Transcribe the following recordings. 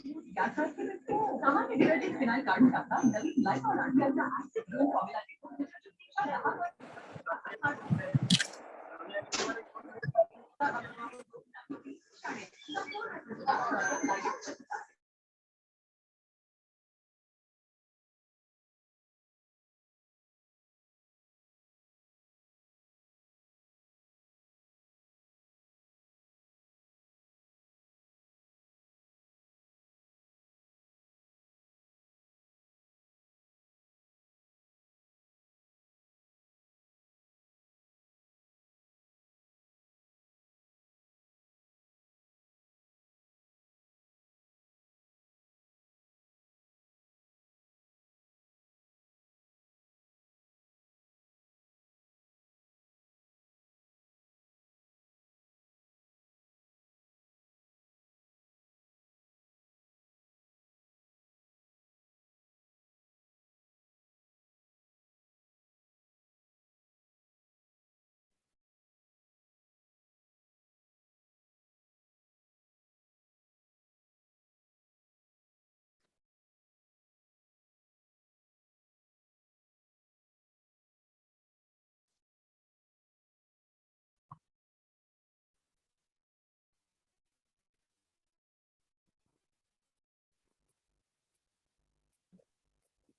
सामान्य detergent phenyl काढून टाका, नवीन लायसॉल आणि त्याचा ऍसिड ब्लो फॉर्म्युला देतो.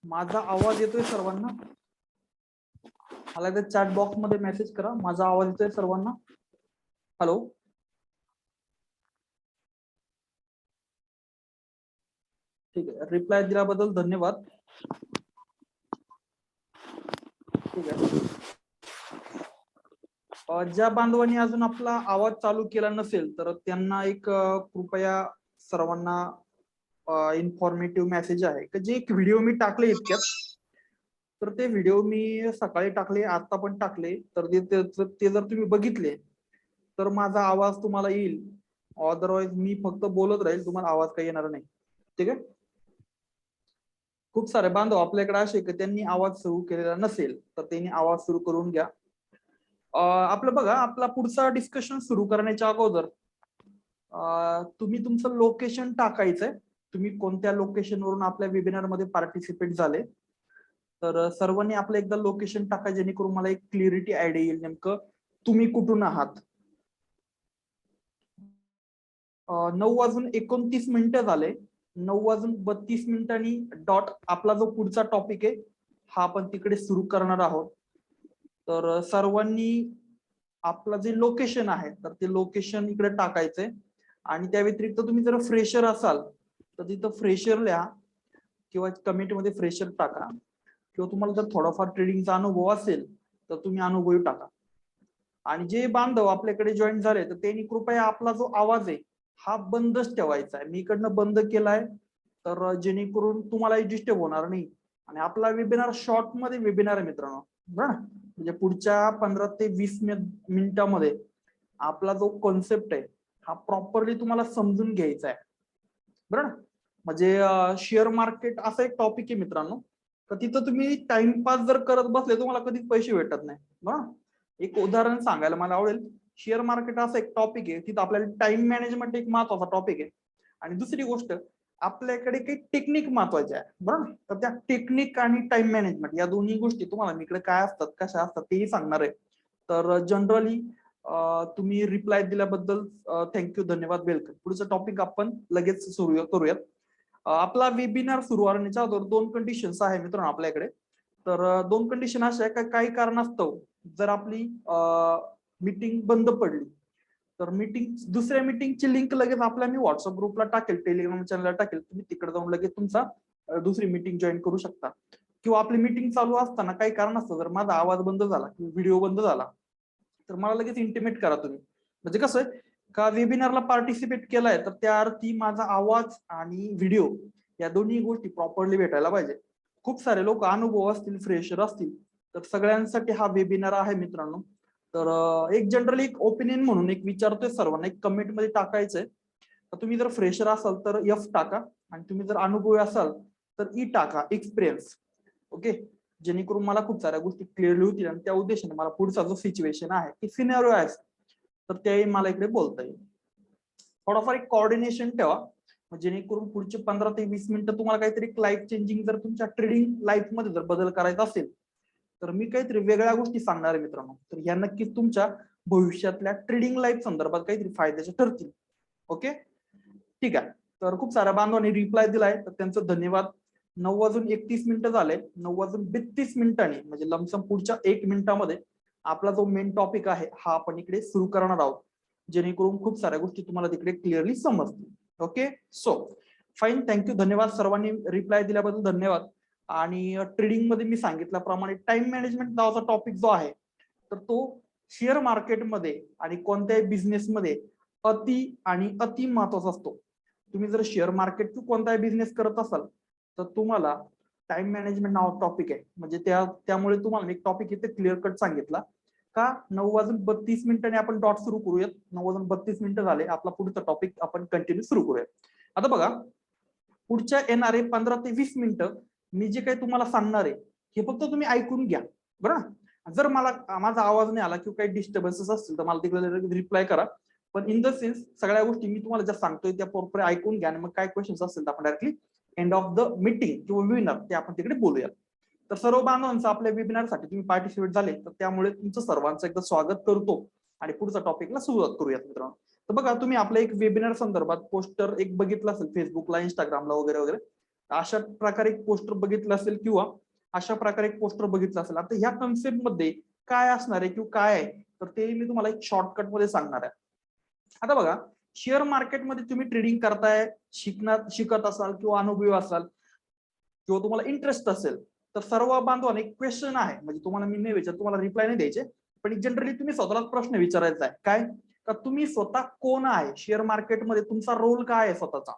माझा आवाज येतोय सर्वांना? मला एकदा चॅट बॉक्स मध्ये मेसेज करा, माझा आवाज येतोय सर्वांना? हॅलो, ठीक आहे. रिप्लाय दिल्याबद्दल धन्यवाद. ठीक आहे. ज्या बांधवांनी अजून आपला आवाज चालू केला नसेल तर त्यांना एक कृपया सर्वांना इन्फॉर्मेटिव्ह मेसेज आहे की जे एक व्हिडिओ मी टाकले इतक्यात, तर ते व्हिडिओ मी सकाळी टाकले, आता पण टाकले, तर ते जर तुम्ही बघितले तर माझा आवाज तुम्हाला येईल. अदरवाईज मी फक्त बोलत राहील, तुम्हाला आवाज काही येणार नाही. ठीक आहे. खूप सारे बांधव आपल्याकडे असे की त्यांनी आवाज सुरू केलेला नसेल तर त्यांनी आवाज सुरू करून घ्या. आपलं बघा, आपला पुढचा डिस्कशन सुरू करण्याच्या अगोदर तुम्ही तुमचं लोकेशन टाकायचंय. तुम्ही कोणत्या लोकेशन वरून आपल्या वेबिनार मध्ये पार्टिसिपेट झाले, तर सर्वांनी आपलं एकदा लोकेशन टाका, जेणेकरून मला एक क्लिअरिटी आयडिया येईल नेमकं तुम्ही कुठून आहात. 9:29 झाले. 9:32 डॉट आपला जो पुढचा टॉपिक आहे हा आपण तिकडे सुरू करणार आहोत. तर सर्वांनी आपलं जे लोकेशन आहे तर ते लोकेशन इकडे टाकायचंय. आणि त्या व्यतिरिक्त तुम्ही जर फ्रेशर असाल तर तिथं फ्रेशर लिहा किंवा कमेंट मध्ये फ्रेशर टाका, किंवा तुम्हाला जर थोडाफार ट्रेडिंगचा अनुभव असेल तर तुम्ही अनुभव टाका. आणि जे बांधव आपल्याकडे जॉईन झाले तर त्यांनी कृपया आपला जो आवाज आहे हा बंदच ठेवायचा आहे. मी इकडनं बंद केलाय तर जेणेकरून तुम्हाला डिस्टर्ब होणार नाही. आणि आपला वेबिनार शॉर्ट मध्ये वेबिनार आहे मित्रांनो, बरं. म्हणजे पुढच्या 15 ते 20 मिनिटांमध्ये आपला जो कॉन्सेप्ट आहे हा प्रॉपरली तुम्हाला समजून घ्यायचा आहे, बरं. म्हणजे शेअर मार्केट असा एक टॉपिक आहे मित्रांनो, तर तिथं तुम्ही टाइमपास जर करत बसले तुम्हाला कधीच पैसे भेटत नाही, बरं. एक उदाहरण सांगायला मला आवडेल. शेअर मार्केट असा एक टॉपिक आहे, तिथं आपल्याला टाइम मॅनेजमेंट एक महत्वाचा टॉपिक आहे. आणि दुसरी गोष्ट, आपल्याकडे काही टेक्निक महत्वाचे आहे, बरोबर. तर त्या टेक्निक आणि टाइम मॅनेजमेंट या दोन्ही गोष्टी तुम्हाला मी इकडे काय असतात कशा असतात तेही सांगणार आहे. तर जनरली तुम्ही रिप्लाय दिल्याबद्दल थँक्यू, धन्यवाद, वेलकम. पुढचं टॉपिक आपण लगेच सुरू करूयात. आपला वेबिनार सुरू होण्याच्या अगोदर 2 कंडिशन्स आहे मित्रांनो आपल्याकडे. तर 2 कंडिशन अशा आहे की काही कारणास्तव जर आपली मीटिंग बंद पडली तर दुसऱ्या मीटिंगची लिंक लगेच आपल्या मी व्हॉट्सअप ग्रुपला टाकेल, टेलिग्राम चॅनलला टाकेल, तुम्ही तिकडे जाऊन लगेच तुमचा दुसरी मीटिंग जॉईन करू शकता. किंवा आपली मीटिंग चालू असताना काही कारण असतं, जर माझा आवाज बंद झाला किंवा व्हिडिओ बंद झाला तर मला लगेच इंटिमेट करा तुम्ही. म्हणजे कसं आहे का, वेबिनारला पार्टिसिपेट केलाय तर त्या अर्थी माझा आवाज आणि व्हिडिओ या दोन्ही गोष्टी प्रॉपरली भेटायला पाहिजे. खूप सारे लोक अनुभव असतील, फ्रेशर असतील, तर सगळ्यांसाठी हा वेबिनार आहे मित्रांनो. तर एक जनरली एक ओपिनियन म्हणून एक विचारतोय सर्वांना, एक कमेंट मध्ये टाकायचंय. तर तुम्ही जर फ्रेशर असाल तर F टाका, आणि तुम्ही जर अनुभवी असाल तर E टाका, एक्सपिरियन्स. ओके, जेणेकरून मला खूप साऱ्या गोष्टी क्लिअरली होतील आणि त्या उद्देशाने मला पुढचा जो सिच्युएशन आहे की सिनेरिओ आहे तर त्याही मला इकडे बोलता येईल. थोडाफार एक कोऑर्डिनेशन ठेवा. जेणेकरून पुढचे 15 ते 20 मिनिटं तुम्हाला काहीतरी लाईफ चेंजिंग जर तुमच्या ट्रेडिंग लाईफ मध्ये जर बदल करायचा असेल तर मी काहीतरी वेगळ्या गोष्टी सांगणार आहे मित्रांनो. तर ह्या नक्कीच तुमच्या भविष्यातल्या ट्रेडिंग लाईफ संदर्भात काहीतरी फायद्याचे ठरतील. ओके, ठीक आहे. तर खूप साऱ्या बांधवांनी रिप्लाय दिलाय, तर त्यांचं धन्यवाद. 9:31 झाले. 9:32 म्हणजे लमसम पुढच्या 1 मिनिटामध्ये आपला जो मेन टॉपिक आहे हा आपण इकडे सुरू करणार आहोत, जेणेकरून खूप साऱ्या गोष्टी तुम्हाला तिकडे क्लिअरली समजतील. ओके, सो फाईन, थँक्यू, धन्यवाद सर्वांनी रिप्लाय दिल्याबद्दल धन्यवाद. आणि ट्रेडिंग मध्ये मी सांगितल्याप्रमाणे टाइम मॅनेजमेंट नावाचा टॉपिक जो आहे तर तो शेअर मार्केटमध्ये आणि कोणत्याही बिझनेसमध्ये अति महत्वाचा असतो. तुम्ही जर शेअर मार्केट किंवा कोणताही बिझनेस करत असाल तर तुम्हाला टाइम मॅनेजमेंट नावाचा टॉपिक आहे. म्हणजे त्यामुळे तुम्हाला मी एक टॉपिक इथे क्लिअर कट सांगितला का 9:32 आपण डॉट सुरू करूयात. 9:32 झाले, आपला पुढचा टॉपिक आपण कंटिन्यू सुरू करूयात. आता बघा, पुढच्या येणारे 15 ते 20 मिनिटं मी जे काही तुम्हाला सांगणार आहे हे फक्त तुम्ही ऐकून घ्या, बरं. जर माझा आवाज नाही आला किंवा काही डिस्टर्बन्सेस असतील तर मला तिकडे रिप्लाय करा. पण इन द सेन्स सगळ्या गोष्टी मी तुम्हाला ज्या सांगतोय त्या प्रॉपर ऐकून घ्या आणि मग काय क्वेश्चन्स असतील तर आपण directly end of the meeting किंवा वेबिनार ते आपण तिकडे बोलूया. तर सर्व बांधवांचं आपल्या वेबिनारसाठी तुम्ही पार्टिसिपेट झाले तर त्यामुळे तुमचं सर्वांचं एकदा स्वागत करतो आणि पुढच्या टॉपिकला सुरुवात करूयात मित्रांनो. तर बघा, तुम्ही आपल्या एक वेबिनार संदर्भात पोस्टर एक बघितलं असेल फेसबुकला, इंस्टाग्रामला वगैरे वगैरे, अशा प्रकारे एक पोस्टर बघितलं असेल किंवा अशा प्रकारे एक पोस्टर बघितलं असेल. आता ह्या कन्सेप्ट मध्ये काय असणार आहे किंवा काय आहे तर ते मी तुम्हाला एक शॉर्टकट मध्ये सांगणार आहे. आता बघा, शेअर मार्केटमध्ये तुम्ही ट्रेडिंग करताय, शिकत असाल किंवा अनुभवी असाल किंवा तुम्हाला इंटरेस्ट असेल तर सर्व बांधवांना एक क्वेश्चन आहे. म्हणजे तुम्हाला मी नाही विचार, तुम्हाला रिप्लाय नाही द्यायचे, पण जनरली तुम्ही स्वतःलाच प्रश्न विचारायचा आहे. काय तर तुम्ही स्वतः कोण आहे शेअर मार्केटमध्ये, तुमचा रोल काय आहे स्वतःचा.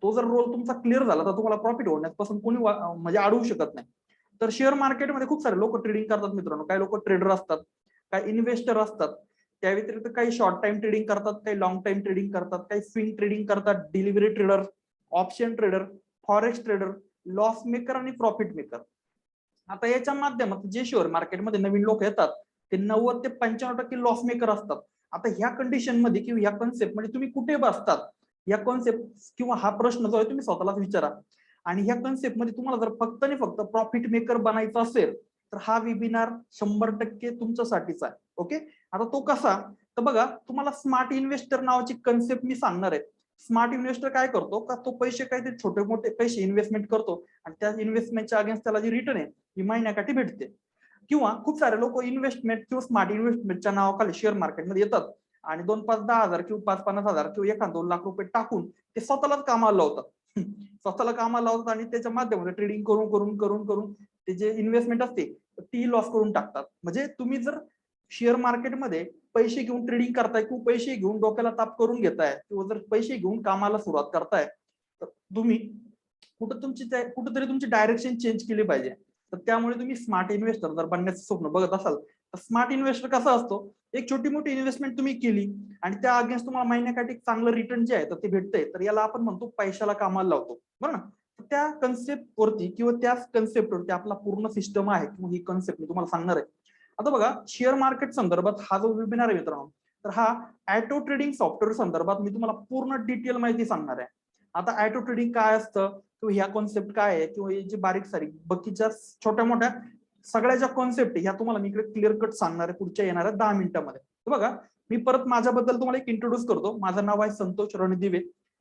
तो जर रोल तुमचा क्लिअर झाला तर तुम्हाला प्रॉफिट होण्यापासून कोणी म्हणजे अडवू शकत नाही. तर शेअर मार्केटमध्ये खूप सारे लोक ट्रेडिंग करतात मित्रांनो. काही लोक ट्रेडर असतात, काही इन्व्हेस्टर असतात, त्या व्यतिरिक्त काही शॉर्ट टाइम ट्रेडिंग करतात, काही लॉंग टाइम ट्रेडिंग करतात, काही स्विंग ट्रेडिंग करतात, delivery trader, option trader, forex trader, loss maker आणि प्रॉफिट मेकर. आता याच्या माध्यमात जे शेअर मार्केटमध्ये नवीन लोक येतात ते 90 ते 95% लॉस मेकर असतात. आता ह्या कंडिशन मध्ये किंवा ह्या कॉन्सेप्ट मध्ये तुम्ही कुठे बसतात, या कॉन्सेप्ट किंवा हा प्रश्न जो आहे तुम्ही स्वतःलाच विचारा. आणि ह्या कॉन्सेप्ट मध्ये तुम्हाला जर फक्त आणि फक्त प्रॉफिट मेकर बनायचं असेल तर हा वेबिनार 100% तुमच्यासाठीच आहे. ओके, आता तो कसा तर बघा, तुम्हाला स्मार्ट इन्व्हेस्टर नावाची कन्सेप्ट मी सांगणार आहे. स्मार्ट इन्व्हेस्टर काय करतो का, तो पैसे काहीतरी छोटे मोठे पैसे इन्व्हेस्टमेंट करतो आणि त्या इन्व्हेस्टमेंटच्या अगेन्स्ट त्याला जी रिटर्न आहे ही महिन्याकाठी भेटते. किंवा खूप सारे लोक इन्व्हेस्टमेंट किंवा स्मार्ट इन्व्हेस्टमेंटच्या नावाखाली शेअर मार्केटमध्ये येतात आणि 2-5-10,000 किंवा 5-50,000 किंवा 1-2 लाख रुपये टाकून ते स्वतःलाच कामाला लावतात. स्वतःला कामाला लावतात आणि त्याच्या माध्यमातून ट्रेडिंग करून करून करून करून ते जे इन्व्हेस्टमेंट असते ती लॉस करून टाकतात. म्हणजे तुम्ही जर शेअर मार्केटमध्ये पैसे घेऊन ट्रेडिंग करताय किंवा पैसे घेऊन डोक्याला ताप करून घेताय किंवा जर पैसे घेऊन कामाला सुरुवात करताय तर तुम्ही कुठेतरी तुमची डायरेक्शन चेंज केली पाहिजे. तर त्यामुळे तुम्ही स्मार्ट इन्व्हेस्टर जर बनण्याचं स्वप्न बघत असाल तर स्मार्ट इन्व्हेस्टर कसा असतो, एक छोटी मोठी इन्व्हेस्टमेंट तुम्ही केली आणि त्या अगेन्स्ट तुम्हाला महिन्याकाठी चांगलं रिटर्न जे आहे तर ते भेटतंय, तर याला आपण म्हणतो पैशाला कामाला लावतो, बरं ना. त्या कन्सेप्ट वरती किंवा त्याच कन्सेप्ट वरती आपला पूर्ण सिस्टम आहे किंवा ही कन्सेप्ट मी तुम्हाला सांगणार आहे. आता बघा, शेअर मार्केट संदर्भात हा जो वेबिनार आहे मित्रांनो तर हा ॲटो ट्रेडिंग सॉफ्टवेअर संदर्भात मी तुम्हाला पूर्ण डिटेल माहिती सांगणार आहे. आता ॲटो ट्रेडिंग काय असतं किंवा ह्या कॉन्सेप्ट काय आहे किंवा हे जे बारीक सारीक बाकीच्या छोट्या मोठ्या सगळ्या ज्या कॉन्सेप्ट ह्या तुम्हाला मी इकडे क्लिअर कट सांगणार आहे पुढच्या येणाऱ्या 10 मिनिटांमध्ये. तर बघा, मी परत माझ्याबद्दल तुम्हाला एक इंट्रोड्यूस करतो. माझं नाव आहे संतोष रणदिवे.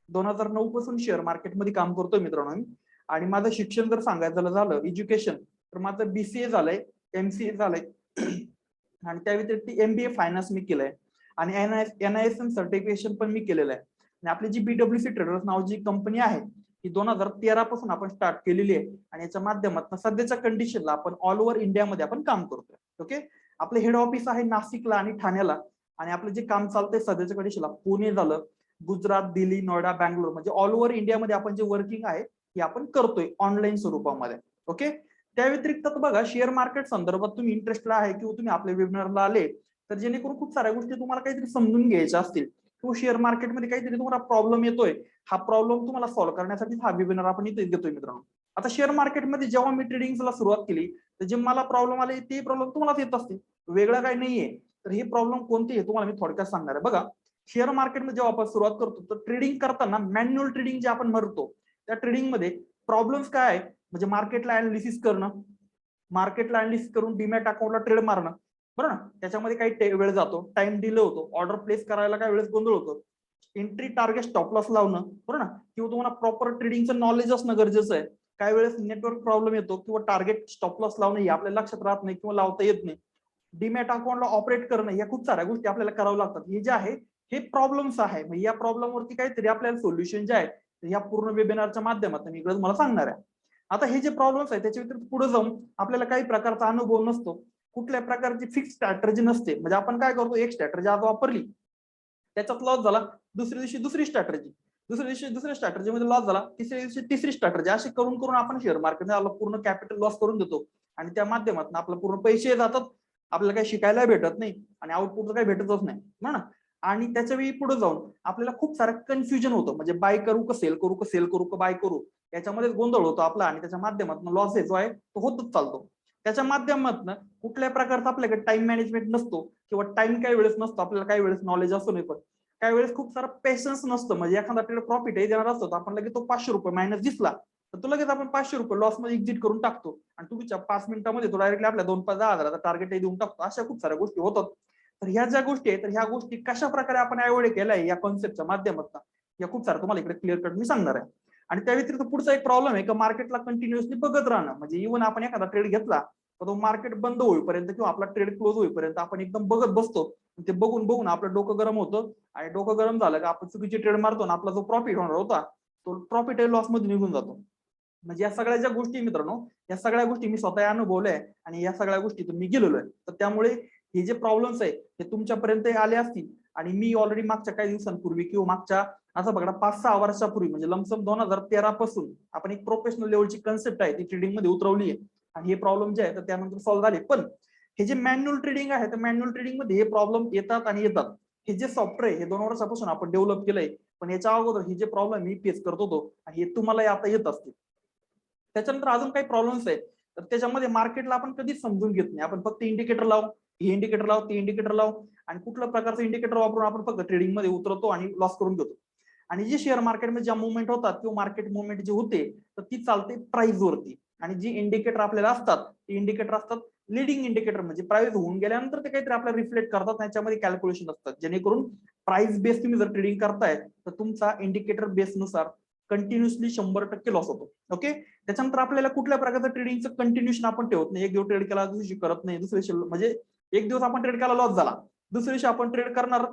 2009 पासून शेअर मार्केटमध्ये काम करतोय मित्रांनो मी. आणि माझं शिक्षण जर सांगायचं झालं एज्युकेशन तर माझं BCA झालंय, MCA झालंय आणि त्या व्यतिरिक्त MBA फायनान्स मी केलंय आणि NISM सर्टिफिकेशन पण मी केलेलं आहे. आणि आपली जी BWC ट्रेडर्स नावाची कंपनी आहे ही 2013 पासून आपण स्टार्ट केलेली आहे आणि याच्या माध्यमातून सध्याच्या कंडिशनला आपण ऑल ओव्हर इंडियामध्ये आपण काम करतोय. ओके, आपलं हेड ऑफिस आहे नाशिकला आणि ठाण्याला आणि आपलं जे काम चालतंय सध्याच्या कंडिशनला पुणे झालं, गुजरात, दिल्ली, नोएडा, बँगलोर म्हणजे ऑल ओव्हर इंडियामध्ये आपण जे वर्किंग आहे हे आपण करतोय ऑनलाईन स्वरूपामध्ये. ओके, त्या व्यतिरिक्त बघा, शेअर मार्केट संदर्भात तुम्ही इंटरेस्टला आहे किंवा तुम्ही आपल्या वेबिनारला आले तर जेणेकरून खूप साऱ्या गोष्टी तुम्हाला काहीतरी समजून घ्यायच्या असतील किंवा शेअर मार्केटमध्ये काहीतरी तुम्हाला प्रॉब्लेम येतोय, हा प्रॉब्लेम तुम्हाला सॉल्व्ह करण्यासाठी हा वेबिनार आपण इथे घेतोय मित्रांनो. आता शेअर मार्केटमध्ये जेव्हा मी ट्रेडिंगला सुरुवात केली तर जे मला प्रॉब्लेम आले ते प्रॉब्लेम तुम्हाला येत असतील, वेगळं काही नाहीये. तर हे प्रॉब्लेम कोणते हे तुम्हाला मी थोडक्यात सांगणार आहे. बघा, शेअर मार्केटमध्ये जेव्हा आपण सुरुवात करतो तर ट्रेडिंग करताना मॅन्युअल ट्रेडिंग जे आपण म्हणतो त्या ट्रेडिंगमध्ये प्रॉब्लेम्स काय आहे, म्हणजे मार्केटला अनालिसिस करणं, मार्केटला अनालिसिस करून डीमॅट अकाउंटला ट्रेड मारणं, बरोबर ना. त्याच्यामध्ये काही वेळ जातो, टाइम डिले होतो, ऑर्डर प्लेस करायला काही वेळेस गोंधळ होतो, एंट्री टार्गेट स्टॉप लॉस लावणं, बरोबर ना, किंवा तुम्हाला प्रॉपर ट्रेडिंगचं नॉलेज असणं गरजेचं आहे. काही वेळेस नेटवर्क प्रॉब्लेम येतो किंवा टार्गेट स्टॉप लॉस लावणं हे आपल्या लक्षात राहत नाही किंवा लावता येत नाही. डीमॅट अकाउंटला ऑपरेट करणं या खूप साऱ्या गोष्टी आपल्याला कराव्या लागतात. हे जे आहे हे प्रॉब्लेम्स आहे. म्हणजे या प्रॉब्लेमवरती काहीतरी आपल्याला सोल्युशन जे आहे या पूर्ण वेबिनारच्या माध्यमातून मी मला सांगणार आहे. आता हे जे प्रॉब्लेम्स आहेत त्याच्या व्यतिरिक्त पुढे जाऊन आपल्याला काही प्रकारचा अनुभव नसतो, कुठल्या प्रकारची फिक्स स्ट्रॅटर्जी नसते. म्हणजे आपण काय करतो, एक स्ट्रॅटर्जी आज वापरली, त्याच्यात लॉस झाला, दुसऱ्या दिवशी दुसरी स्ट्रॅटर्जी, दुसऱ्या दिवशी दुसऱ्या स्ट्रॅटर्जी मध्ये लॉस झाला, तिसऱ्या दिवशी तिसरी स्ट्रॅटर्जी, अशी करून करून आपण शेअर मार्केटमध्ये आपलं पूर्ण कॅपिटल लॉस करून देतो आणि त्या माध्यमातून आपलं पूर्ण पैसे जातात, आपल्याला काही शिकायला भेटत नाही आणि आउटपुट काही भेटतच नाही ना. आणि त्याच्या वेळी पुढे जाऊन आपल्याला खूप सारं कन्फ्युजन होतं, म्हणजे बाय करू का सेल करू, का सेल करू का बाय करू, याच्यामध्ये गोंधळ होतो आपला आणि त्याच्या माध्यमातून लॉस जो आहे तो होतच चालतो. त्याच्या माध्यमातून कुठल्या प्रकारचा आपल्याकडे टाइम मॅनेजमेंट नसतो किंवा टाइम काही वेळेस नसतो, आपल्याला काही वेळेस नॉलेज असतो नाही, पण काही वेळेस खूप सारा पेशन्स नसतं. म्हणजे एखादा ट्रेड प्रॉफिट हे देणार असतो, आपण लगेच तो 500 रुपये मायनस दिसला तर तो लगेच आपण 500 रुपये लॉस मध्ये एक्झिट करून टाकतो आणि तुमच्या 5 मिनिटांमध्ये तो डायरेक्टली आपल्या 2-10 टार्गेट देऊन टाकतो. अशा खूप साऱ्या गोष्टी होतात. तर ह्या ज्या गोष्टी आहेत तर ह्या गोष्टी कशा प्रकारे आपण अवॉइड केलाय या कॉन्सेप्टच्या माध्यमातून या खूप सारं तुम्हाला इकडे क्लिअर कट मी सांगणार आहे. आणि त्या व्यतिरिक्त पुढचा एक प्रॉब्लेम आहे की मार्केटला कंटिन्युअसली बघत राहणं. म्हणजे इव्हन आपण एखादा ट्रेड घेतला तर तो मार्केट बंद होईपर्यंत किंवा आपला ट्रेड क्लोज होईपर्यंत आपण एकदम बघत बसतो. ते बघून बघून आपलं डोकं गरम होतं आणि डोकं गरम झालं की आपण चुकीची ट्रेड मारतो आणि आपला जो प्रॉफिट होणार होता तो प्रॉफिट लॉस मध्ये निघून जातो. म्हणजे या सगळ्या ज्या गोष्टी मित्रांनो, या सगळ्या गोष्टी मी स्वतः अनुभवल्या आणि या सगळ्या गोष्टीतून मी गेलेलो आहे. तर त्यामुळे हे जे प्रॉब्लेम्स आहे ते तुमच्यापर्यंत आले असतील आणि मी ऑलरेडी मागच्या काही दिवसांपूर्वी किंवा मागच्या असं बघा 5-6 वर्षापूर्वी म्हणजे लमसम 2013 पासून आपण एक प्रोफेशनल लेवलची कन्सेप्ट आहे ती ट्रेडिंग मध्ये उतरवली आहे आणि हे प्रॉब्लेम जे आहे तर त्यानंतर सॉल्व्ह झाले. पण हे जे मॅन्युअल ट्रेडिंग आहे तर मॅन्युअल ट्रेडिंग मध्ये हे प्रॉब्लेम येतात आणि येतात. हे जे सॉफ्टवेअर आहे हे 2 वर्षापासून आपण डेव्हलप केलंय, पण याच्या अगोदर हे जे प्रॉब्लेम मी फेस करत होतो हे तुम्हाला आता येत असतील. त्याच्यानंतर अजून काही प्रॉब्लेम्स आहेत तर त्याच्यामध्ये मार्केटला आपण कधीच समजून घेत नाही. आपण फक्त इंडिकेटर लावू, हे इंडिकेटर लावू, ते इंडिकेटर लावू आणि कुठल्या प्रकारचं इंडिकेटर वापरून आपण फक्त ट्रेडिंग मध्ये उतरतो आणि लॉस करून घेतो. आणि जे शेअर मार्केटमध्ये ज्या मुवमेंट होतात किंवा मार्केट मुवमेंट जी होते तर ती चालते प्राइस वरती. आणि जी इंडिकेटर आपल्याला असतात ती इंडिकेटर असतात लिडिंग इंडिकेटर, म्हणजे प्राइस होऊन गेल्यानंतर ते काहीतरी आपल्याला रिफ्लेक्ट करतात, त्याच्यामध्ये कॅल्क्युलेशन असतात, जेणेकरून प्राइस बेस तुम्ही जर ट्रेडिंग करताय तर तुमचा इंडिकेटर बेस नुसार कंटिन्युअसली 100% लॉस होतो. ओके. त्याच्यानंतर आपल्याला कुठल्या प्रकारचं ट्रेडिंगचं कंटिन्युएशन आपण ठेवत नाही. एक दिवस ट्रेड केला दुसरी करत नाही, दुसऱ्या दिवशी म्हणजे एक दिवस आपण ट्रेड केला लॉस झाला, दुसऱ्या दिवशी आपण ट्रेड करणार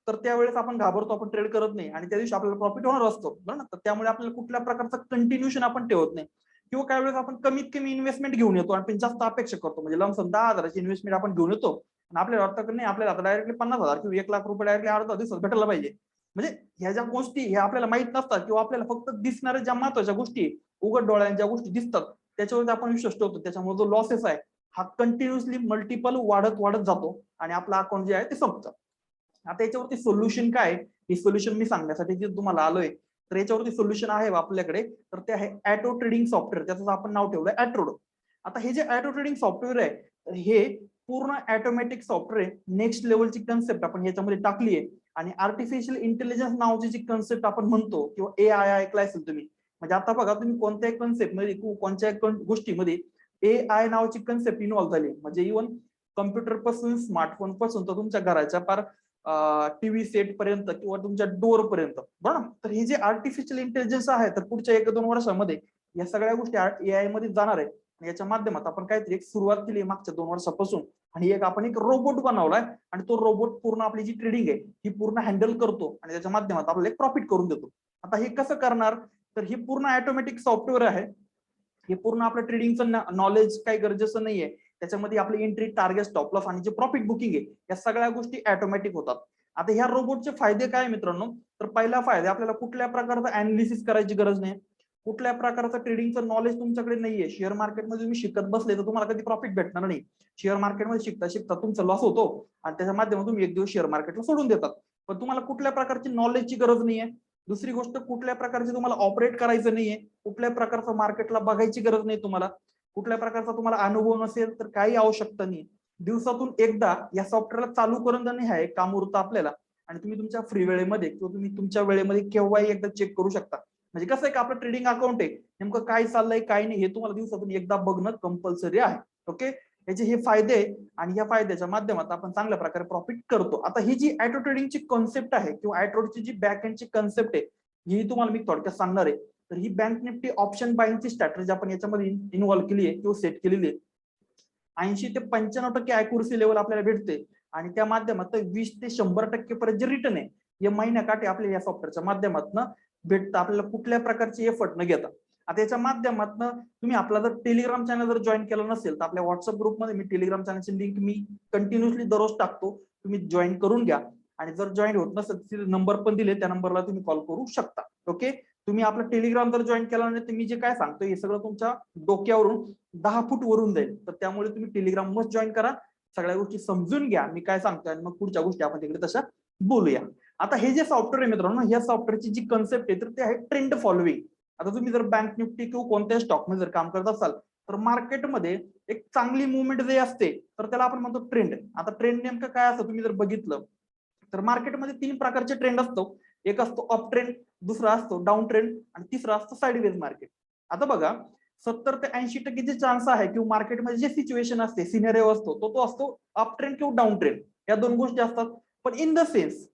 तर त्यावेळेस आपण घाबरतो, आपण ट्रेड करत नाही आणि त्या दिवशी आपल्याला प्रॉफिट होणार असतो, बरोबर ना. तर त्यामुळे आपल्याला कुठल्या प्रकारचं कंटिन्युएशन आपण ठेवत नाही किंवा काही वेळेस आपण कमीत कमी इन्व्हेस्टमेंट घेऊन येतो आणि जास्त अपेक्षा करतो. म्हणजे लमसम 10,000ची इन्व्हेस्टमेंट आपण घेऊन येतो आणि आपल्याला वाटतं की नाही आपल्याला आता डायरेक्टली 50,000 किंवा 1,00,000 रुपये डायरेक्टली अर्धा दिवसात भेटायला पाहिजे. म्हणजे ह्या ज्या गोष्टी ह्या आपल्याला माहित नसतात किंवा आपल्याला फक्त दिसणाऱ्या ज्या महत्वाच्या गोष्टी उघड डोळ्याने ज्या गोष्टी दिसतात त्याच्यावर आपण विश्वास ठेवतो. त्याच्यामुळे जो लॉसेस आहे हा कंटिन्युअसली मल्टिपल वाढत वाढत जातो आणि आपला अकाउंट जे आहे ते संपतं. आता याच्यावरती सोल्युशन काय, हे सोल्युशन मी सांगण्यासाठी जे तुम्हाला आलोय तर याच्यावरती सोल्युशन आहे आपल्याकडे, तर ते आहे ॲटो ट्रेडिंग सॉफ्टवेअर, त्याचं आपण नाव ठेवलंय ॲट्रोडो. आता हे जे ॲटो ट्रेडिंग सॉफ्टवेअर आहे तर हे पूर्ण ऑटोमॅटिक सॉफ्टवेअर आहे. नेक्स्ट लेवलची कन्सेप्ट आपण याच्यामध्ये टाकली आहे आणि आर्टिफिशियल इंटेलिजन्स नावाची जी कन्सेप्ट आपण म्हणतो किंवा AI ऐकला असेल तुम्ही. म्हणजे आता बघा तुम्ही कोणत्याही कन्सेप्ट मध्ये कोणत्याही गोष्टीमध्ये AI नावाची कन्सेप्ट इन्व्हॉल्व झाली. म्हणजे इव्हन कम्प्युटर पासून स्मार्टफोन पासून तर तुमच्या घराच्या पार टीव्ही सेट पर्यंत किंवा तुमच्या डोअर पर्यंत, बरोबर. तर हे जे आर्टिफिशियल इंटेलिजन्स आहे तर पुढच्या 1-2 वर्षामध्ये या सगळ्या गोष्टी AI मध्ये जाणार आहे. याच्या माध्यमात आपण काहीतरी एक सुरुवात केली मागच्या 2 वर्षापासून आणि आपण एक रोबोट बनवलाय आणि तो रोबोट पूर्ण आपली जी ट्रेडिंग आहे ही पूर्ण हँडल करतो आणि त्याच्या माध्यमात आपल्याला एक प्रॉफिट करून देतो. आता हे कसं करणार, तर हे पूर्ण ऑटोमॅटिक सॉफ्टवेअर आहे. हे पूर्ण आपलं ट्रेडिंगचं नॉलेज काही गरजेचं नाहीये. त्याच्यामध्ये आपली एंट्री, टार्गेट, स्टॉप लॉस आणि जे प्रॉफिट बुकिंग आहे या सगळ्या गोष्टी ऑटोमॅटिक होतात. आता ह्या रोबोटचे फायदे काय मित्रांनो, तर पहिला फायदा आपल्याला कुठल्या प्रकारचं अनालिसिस करायची गरज नाही, कुठल्या प्रकारचं ट्रेडिंगचं नॉलेज तुमच्याकडे नाहीये. शेअर मार्केटमध्ये तुम्ही शिकत बसले तर तुम्हाला कधी प्रॉफिट भेटणार नाही. शेअर मार्केटमध्ये शिकता शिकता तुमचा लॉस होतो आणि त्याच्या माध्यमातून तुम्ही एक दिवस शेअर मार्केटला सोडून देतात. पण तुम्हाला कुठल्या प्रकारची नॉलेजची गरज नाहीये. दुसरी गोष्ट, कुठल्या प्रकारचे तुम्हाला ऑपरेट करायचं नाहीये, कुठल्या प्रकारचं मार्केटला बघायची गरज नाही तुम्हाला, कुठल्या प्रकारचा तुम्हाला अनुभव नसेल तर काही आवश्यकता नाही. दिवसातून एकदा या सॉफ्टवेअरला चालू करून देणे हा एक काम उरतं आपल्याला आणि तुम्ही तुमच्या फ्री वेळेमध्ये किंवा तुम्ही तुमच्या वेळेमध्ये केव्हाही एकदा चेक करू शकता. म्हणजे कसं आहे की आपलं ट्रेडिंग अकाउंट आहे, नेमकं काय चाललंय काय नाही हे तुम्हाला दिवसातून एकदा बघणं कंपल्सरी आहे. ओके, याचे हे फायदे आणि या फायद्याच्या माध्यमात आपण चांगल्या प्रकारे प्रॉफिट करतो. आता ही जी ऑटो ट्रेडिंगची कॉन्सेप्ट आहे किंवा ऑटोची जी बॅक एंडची कॉन्सेप्ट आहे ही तुम्हाला मी थोडक्यात सांगणार आहे. तर ही बँक निफ्टी ऑप्शन बाईंगची स्ट्रॅटेजी आपण याच्यामध्ये इन्व्हॉल्व केली आहे किंवा सेट केलेली आहे. 80 ते 95% अॅक्युरसी लेवल आपल्याला भेटते आणि त्या माध्यमातून 20 ते 100% पर्यंत जे रिटर्न आहे या महिन्याकाठी आपल्या या सॉफ्टवेअरच्या माध्यमातून भेटतं आपल्याला कुठल्या प्रकारचे एफर्ट न घेता. आता याच्या माध्यमातून तुम्ही आपला जर टेलिग्राम चॅनल जर जॉईन केलं नसेल तर आपल्या व्हॉट्सअप ग्रुपमध्ये मी टेलिग्राम चॅनलची लिंक मी कंटिन्युअसली दररोज टाकतो, तुम्ही जॉईन करून घ्या. आणि जर जॉईन होत नसेल नंबर पण दिले त्या नंबरला तुम्ही कॉल करू शकता. ओके, तुम्ही आपलं टेलिग्राम जर जॉईन केला नाही तर मी जे काय सांगतो हे सगळं तुमच्या डोक्यावरून 10 फूट वरून जाईल. तर त्यामुळे तुम्ही टेलिग्राम मस्त जॉईन करा, सगळ्या गोष्टी समजून घ्या मी काय सांगतोय आणि मग पुढच्या गोष्टी आपण तिकडे तशा बोलूया. आता हे जे सॉफ्टवेअर आहे मित्रांनो, या सॉफ्टवेअरची जी कन्सेप्ट आहे तर ते आहे ट्रेंड फॉलोइंग. आता तुम्ही जर बँक निफ्टी किंवा कोणत्याही स्टॉक मध्ये जर काम करत असाल तर मार्केटमध्ये एक चांगली मुवमेंट जे असते तर त्याला आपण म्हणतो ट्रेंड. आता ट्रेंड नेमकं काय असतं तुम्ही जर बघितलं तर मार्केटमध्ये 3 प्रकारचे ट्रेंड असतो. एक असतो अप ट्रेंड, दुसरा असतो डाऊन ट्रेंड आणि तिसरा असतो साइडवेज मार्केट. आता बघा 70 ते 80% जे चान्स आहे किंवा मार्केटमध्ये जे सिच्युएशन असते सिनेरिओ असतो तो असतो अप ट्रेंड किंवा डाऊन ट्रेंड, या दोन गोष्टी असतात. पण इन द सेन्स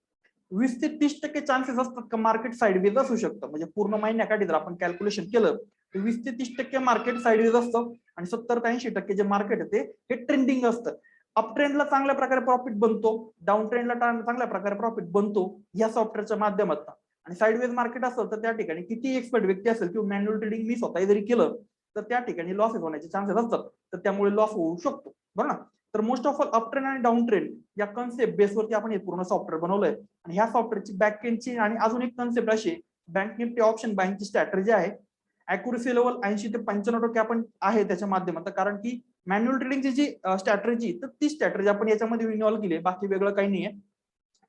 20 ते 30% चान्सेस असतात का मार्केट साइडवेज असू शकतं. म्हणजे पूर्ण महिन्याकाठी जर आपण कॅल्क्युलेशन केलं तर 20 ते 30% मार्केट साइडवेज असतं आणि 70 ते 80% जे मार्केट आहे ते हे ट्रेंडिंग असतं. अप ट्रेंडला चांगल्या प्रकारे प्रॉफिट बनतो, डाऊन ट्रेंडला चांगल्या प्रकारे प्रॉफिट बनतो या सॉफ्टवेअरच्या माध्यमातून. आणि साइडवेज मार्केट असेल तर त्या ठिकाणी किती एक्सपर्ट व्यक्ती असेल किंवा मॅन्युअल ट्रेडिंग मी स्वतः जरी केलं तर त्या ठिकाणी लॉसेस होण्याचे चान्सेस असतात, तर त्यामुळे लॉस होऊ शकतो बरोबर ना. तर most of all up trend आणि डाऊन ट्रेंड या कन्सेप्ट बेसवरती आपण हे पूर्ण सॉफ्टवेअर बनवलंय. आणि ह्या सॉफ्टवेअरची बॅक एंडची आणि अजून एक कन्सेप्ट अशी बँक निफ्टी ऑप्शन बाईंगची स्ट्रॅटेजी आहे. अॅक्युरसी लेवल 80 ते 95% आपण आहे त्याच्या माध्यमातून, कारण की मॅन्युअल ट्रेडिंगची जी स्ट्रॅटेजी तर ती स्ट्रॅटेजी आपण याच्यामध्ये इन्व्हॉल्व केली आहे, बाकी वेगळं काही नाहीये,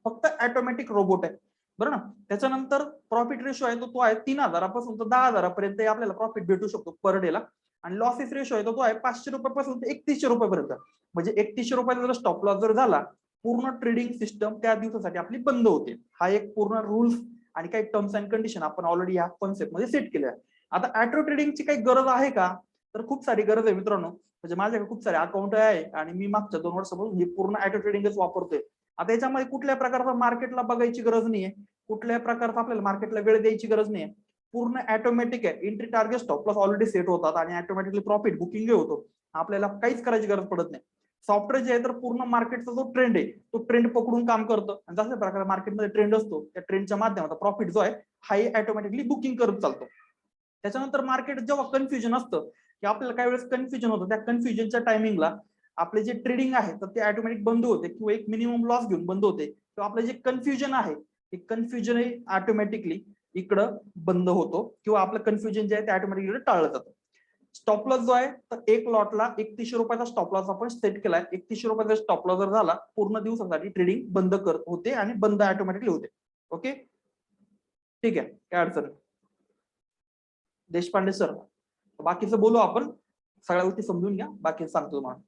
फक्त ऑटोमॅटिक रोबोट आहे बरोबर ना. त्याच्यानंतर प्रॉफिट रेशो आहे तो आहे 3000 पासून तर 10,000 पर्यंत आपल्याला प्रॉफिट भेटू शकतो पर डे ला. आणि लॉसेस रेशो आहे तो आहे 500 रुपयापासून ते 3100 रुपयापर्यंत. म्हणजे 3100 रुपयाचा जर स्टॉप लॉस जर झाला पूर्ण ट्रेडिंग सिस्टम त्या दिवसासाठी आपली बंद होते. हा एक पूर्ण रूल्स आणि काही टर्म्स अँड कंडिशन आपण ऑलरेडी या कॉन्सेप्ट मध्ये सेट केल्या. आता ऑटो ट्रेडिंगची काही गरज आहे का, तर खूप सारी गरज आहे मित्रांनो. म्हणजे माझ्याकडे खूप सारे अकाउंट आहे आणि मी मागच्या 2 वर्षापासून हे पूर्ण ऑटो ट्रेडिंगच वापरतोय. आता याच्यामध्ये कुठल्या प्रकारचा मार्केटला बघायची गरज नाहीये, कुठल्या प्रकारचा आपल्याला मार्केटला वेळ द्यायची गरज नाहीये, पूर्ण ऑटोमॅटिक आहे. Entry target stop loss already set होतात आणि ऑटोमॅटिकली प्रॉफिट बुकिंग होतो. आपल्याला काहीच करायची गरज पडत नाही. सॉफ्टवेअर जे आहे तर पूर्ण मार्केटचा जो ट्रेंड आहे तो ट्रेंड पकडून काम करतं आणि जशा प्रकारे मार्केटमध्ये ट्रेंड असतो त्या ट्रेंडच्या माध्यमातून प्रॉफिट जो आहे हाही ऑटोमॅटिकली बुकिंग करत चालतो. त्याच्यानंतर मार्केट जेव्हा कन्फ्युजन असतं की आपल्याला काही वेळेस कन्फ्युजन होतं, त्या कन्फ्युजनच्या टायमिंगला आपले जे ट्रेडिंग आहे तर ते ऑटोमॅटिक बंद होते किंवा एक मिनिमम लॉस घेऊन बंद होते. किंवा आपलं जे कन्फ्युजन आहे ते कन्फ्युजन ऑटोमॅटिकली इकडं बंद होतो किंवा आपलं कन्फ्युजन जे आहे ते ऑटोमॅटिकली टाळलं जातं. स्टॉप लॉस जो आहे तर एक लॉटला 3100 रुपयाचा स्टॉप लॉस आपण सेट केलाय. 3100 रुपयाचा स्टॉप लॉस जर झाला पूर्ण दिवसासाठी ट्रेडिंग बंद करत होते आणि बंद ऑटोमॅटिकली होते. ओके ठीक आहे, काय अडचण नाही. देशपांडे सर, बाकीचं बोलू आपण, सगळ्या गोष्टी समजून घ्या, बाकी सांगतो तुम्हाला.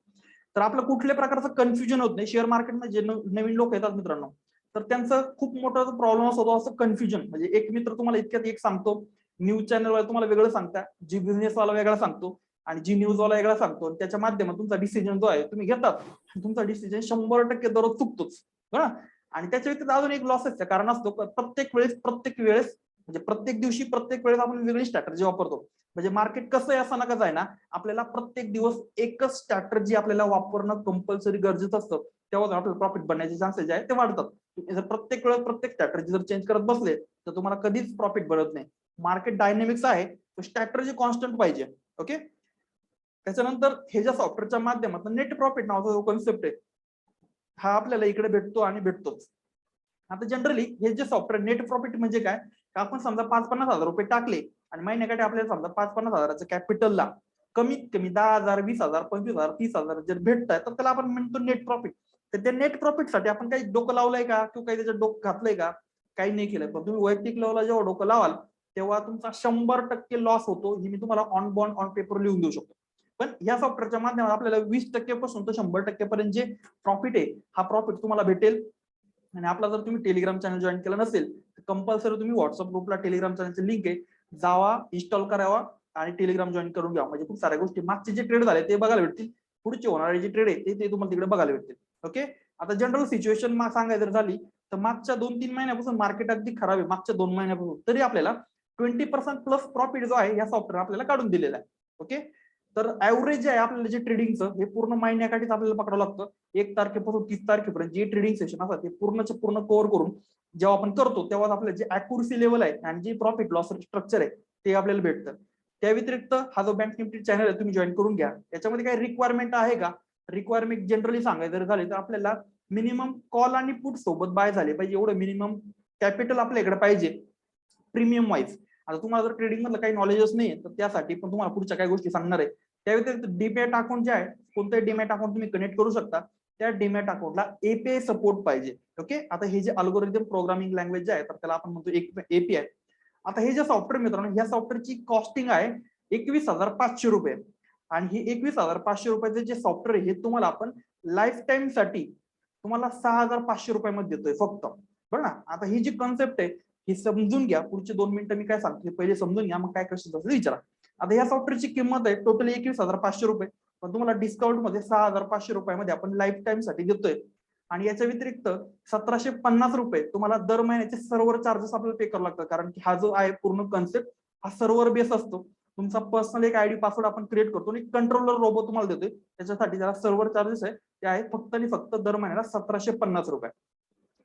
तर आपलं कुठल्या प्रकारचं कन्फ्युजन होत नाही. शेअर मार्केटमध्ये जे नवीन लोक येतात मित्रांनो तर त्यांचं खूप मोठा प्रॉब्लेम होतो असं कन्फ्युजन. म्हणजे एक मित्र तुम्हाला इतक्यात एक सांगतो, न्यूज चॅनलवर तुम्हाला वेगळं सांगता, जी बिझनेसवाला वेगळा सांगतो आणि जी न्यूजवाला वेगळा सांगतो. त्याच्या माध्यमातून तुमचा डिसिजन जो आहे तुम्ही घेतात, तुमचा डिसिजन 100% दररोज चुकतोच बरं. आणि त्याच्या व्यतिरिक्त अजून एक लॉसेसचं कारण असतो, प्रत्येक वेळेस म्हणजे प्रत्येक दिवशी प्रत्येक वेळेस आपण वेगळी स्ट्रॅटेजी वापरतो. म्हणजे मार्केट कसं आहे असं नका जाय ना, आपल्याला प्रत्येक दिवस एकच स्ट्रॅटेजी आपल्याला वापरणं कंपल्सरी गरजेचं असतं. तेव्हा आपल्याला प्रॉफिट बनण्याचे चान्सेस जे आहेत ते वाढतात. तुम्ही जर प्रत्येक वेळेस प्रत्येक स्ट्रॅटेजी जर चेंज करत बसले तर तुम्हाला कधीच प्रॉफिट बनत नाही. मार्केट डायनेमिक्स आहे, स्ट्रॅटेजी कॉन्स्टंट पाहिजे. ओके, त्याच्यानंतर हे ज्या सॉफ्टवेअरच्या माध्यमातून नेट प्रॉफिट नावाचा जो कन्सेप्ट आहे हा आपल्याला इकडे भेटतो आणि भेटतोच. आता जनरली हे जे सॉफ्टवेअर नेट प्रॉफिट म्हणजे काय, आपण समजा 5-50 हजार रुपये टाकले आणि महिन्याकाठी आपल्याला समजा 5-50 हजाराचं कॅपिटलला कमीत कमी 10,000, 20,000, 25,000, 30,000 जर भेटताय तर त्याला आपण म्हणतो नेट प्रॉफिट. तर त्या नेट प्रॉफिट साठी आपण काही डोकं लावलंय का किंवा काही त्याच्यात डोकं घातलंय का, काही नाही केलंय. पण तुम्ही वैयक्तिक लेवलला जेव्हा डोकं लावाल तेव्हा तुमचा 100% लॉस होतो. ही मी तुम्हाला ऑन बॉन्ड ऑन पेपर लिहून देऊ शकतो. पण या सॉफ्टवेअरच्या माध्यमात आपल्याला 20% पासून तर 100% पर्यंत जे प्रॉफिट आहे हा प्रॉफिट तुम्हाला भेटेल आणि आपला जर तुम्ही टेलिग्राम चॅनल जॉईन केलं नसेल तर कंपल्सरी तुम्ही व्हॉट्सअप ग्रुपला टेलिग्राम चॅनलची लिंक आहे, जावा, इन्स्टॉल करावा आणि टेलिग्राम जॉईन करून घ्या. म्हणजे खूप साऱ्या गोष्टी मागचे जे ट्रेड झाले ते बघायला भेटतील, पुढचे होणारे जे ट्रेड आहे ते तुम्हाला तिकडे बघायला भेटतील. ओके, आता जनरल सिच्युएशन सांगायचं जर झाली तर मागच्या 2-3 महिन्यापासून मार्केट अगदी खराब आहे. मागच्या 2 महिन्यापासून तरी आपल्याला 20% प्लस प्रॉफिट जो आहे या सॉफ्टवेअर आपल्याला काढून दिलेला आहे. ओके, तर ऍव्हरेज आहे आपल्याला जे ट्रेडिंगचं हे पूर्ण महिन्याकाठीच आपल्याला पकडावं लागतं. 1 तारखेपासून 30 तारखेपर्यंत जे ट्रेडिंग सेशन असतात ते पूर्णचे पूर्ण कव्हर करून जेव्हा आपण करतो तेव्हा आपल्याला जे अॅक्युरसी लेवल आहे आणि जे प्रॉफिट लॉस स्ट्रक्चर आहे ते आपल्याला भेटतं. त्या व्यतिरिक्त हा जो बँक निफ्टी चॅनल आहे तुम्ही जॉईन करून घ्या. याच्यामध्ये काही रिक्वायरमेंट आहे का? रिक्वायरमेंट जनरली सांगायचं जर झाले तर आपल्याला मिनिमम कॉल आणि पुट सोबत बाय झाले पाहिजे, एवढं मिनिमम कॅपिटल आपल्याकडे पाहिजे प्रीमियम वाईज. आता तुम्हाला जर ट्रेडिंग मधलं काही नॉलेजच नाही तर त्यासाठी पण तुम्हाला पुढच्या काही गोष्टी सांगणार आहे. त्या व्यतिरिक्त डीमॅट अकाउंट जे आहे, कोणतंही डीमॅट अकाउंट तुम्ही कनेक्ट करू शकता. त्या डीमॅट अकाउंटला एपीआय सपोर्ट पाहिजे. ओके, आता हे जे अल्गोरिदम प्रोग्रामिंग लँग्वेज जे आहे तर त्याला आपण म्हणतो एपीआय. आता हे जे सॉफ्टवेअर मित्रांनो, या सॉफ्टवेअरची कॉस्टिंग आहे 21,500 रुपये. आणि ही 21,500 रुपयाचे जे सॉफ्टवेअर आहे हे तुम्हाला आपण लाईफ टाइम साठी तुम्हाला 6,500 रुपयामध्ये देतोय फक्त. बरं ना, आता ही जी कॉन्सेप्ट आहे ही समजून घ्या. पुढचे 2 मिनिटं मी काय सांगतो पहिले समजून घ्या, मग काय क्वेश्चन असेल विचारा. आता या सॉफ्टवेअरची किंमत आहे टोटली 21,500 रुपये, पण तुम्हाला डिस्काउंट मध्ये 6,500 रुपयामध्ये आपण लाईफ टाइम साठी देतोय. आणि याच्या व्यतिरिक्त 1,750 रुपये तुम्हाला दर महिन्याचे सर्व्हर चार्जेस आपल्याला पे करावं लागतं, कारण की हा जो आहे पूर्ण कॉन्सेप्ट हा सर्व्हर बेस असतो. तुमचा पर्सनल एक आयडी पासवर्ड आपण क्रिएट करतो आणि कंट्रोलर रोबो तुम्हाला देतोय. त्याच्यासाठी ज्याला सर्व्हर चार्जेस आहे ते आहे फक्त आणि फक्त दर महिन्याला 1,750 रुपये.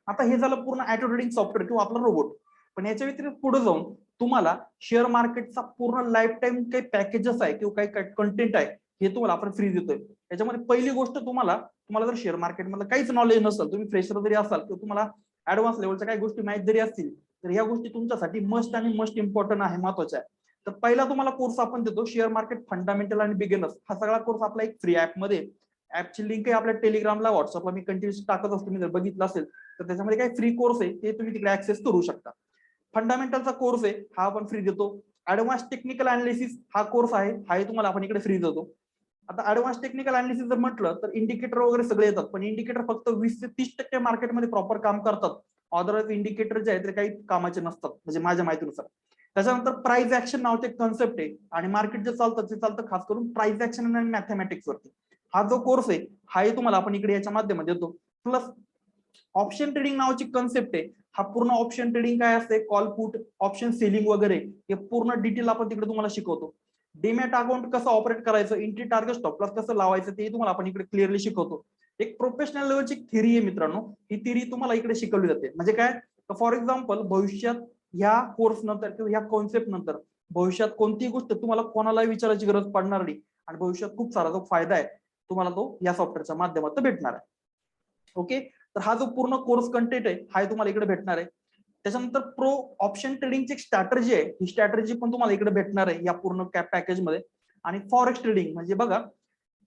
आता हे झालं पूर्ण ऑटो ट्रेडिंग सॉफ्टवेअर किंवा आपला रोबोट. पण याच्या व्यतिरिक्त पुढे जाऊन तुम्हाला शेअर मार्केटचा पूर्ण लाईफ टाइम काही पॅकेजेस आहे किंवा काही कंटेंट आहे हे तुम्हाला आपण फ्री देतोय. याच्यामध्ये पहिली गोष्ट तुम्हाला जर शेअर मार्केट मधलं काहीच नॉलेज नसेल, तुम्ही फ्रेशर जरी असाल किंवा तुम्हाला ऍडव्हान्स लेवलच्या काही गोष्टी माहीत जरी असतील तर ह्या गोष्टी तुमच्यासाठी मस्ट आणि मस्ट इम्पॉर्टंट आहे, महत्वाच्या आहे. तर पहिला तुम्हाला कोर्स आपण देतो शेअर मार्केट फंडामेंटल आणि बिगिनर्स. हा सगळा कोर्स आपला एक फ्री ऍप मध्ये, ऍपची लिंक आहे आपल्या टेलिग्रामला, व्हॉट्सअपला मी कंटिन्यूस टाकत असतो. मी जर बघितलं असेल तर त्याच्यामध्ये काही फ्री कोर्स आहे ते तुम्ही तिकडे ऍक्सेस करू शकता. फंडामेंटलचा कोर्स आहे हा आपण फ्री देतो. ऍडव्हान्स टेक्निकल अनालिसिस हा कोर्स आहे, हाही तुम्हाला आपण इकडे फ्री देतो. आता ऍडव्हान्स टेक्निकल अनालिसिस जर म्हटलं तर इंडिकेटर वगैरे सगळे येतात, पण इंडिकेटर फक्त 20 ते 30% मार्केटमध्ये प्रॉपर काम करतात. अदरवाईज इंडिकेटर जे आहेत ते काही कामाचे नसतात म्हणजे माझ्या माहितीनुसार. त्याच्यानंतर प्राइस ऍक्शन नावाचे कॉन्सेप्ट आहे आणि मार्केट जे चालतं ते चालतं खास करून प्राइस ऍक्शन आणि मॅथमॅटिक्स वरती. हा जो कोर्स आहे हाही तुम्हाला आपण इकडे याच्या माध्यमातून देतो. प्लस ऑप्शन ट्रेडिंग नावाची कॉन्सेप्ट आहे. हा पूर्ण ऑप्शन ट्रेडिंग काय असते, कॉल पुट ऑप्शन सेलिंग वगैरे हे पूर्ण डिटेल आपण तिकडे तुम्हाला शिकवतो. डीमॅट अकाउंट कसं ऑपरेट करायचं, एंट्री टार्गेट स्टॉप लॉस कसं लावायचं ते तुम्हाला आपण इकडे क्लिअरली शिकवतो. एक प्रोफेशनल लेवलची थिअरी आहे मित्रांनो, ही थिअरी तुम्हाला इकडे शिकवली जाते. म्हणजे काय, फॉर एक्झाम्पल भविष्यात ह्या कोर्स नंतर किंवा ह्या कॉन्सेप्ट नंतर भविष्यात कोणतीही गोष्ट तुम्हाला कोणालाही विचारायची गरज पडणार नाही आणि भविष्यात खूप सारा जो फायदा आहे तुम्हाला तो या सॉफ्टवेअरच्या माध्यमातून भेटणार आहे. ओके, तर हा जो पूर्ण कोर्स कंटेंट आहे हा तुम्हाला इकडे भेटणार आहे. त्याच्यानंतर प्रो ऑप्शन ट्रेडिंगची एक स्ट्रॅटर्जी आहे, ही स्ट्रॅटर्जी पण तुम्हाला इकडे भेटणार आहे या पूर्ण पॅकेज मध्ये. आणि फॉरेक्स ट्रेडिंग म्हणजे बघा,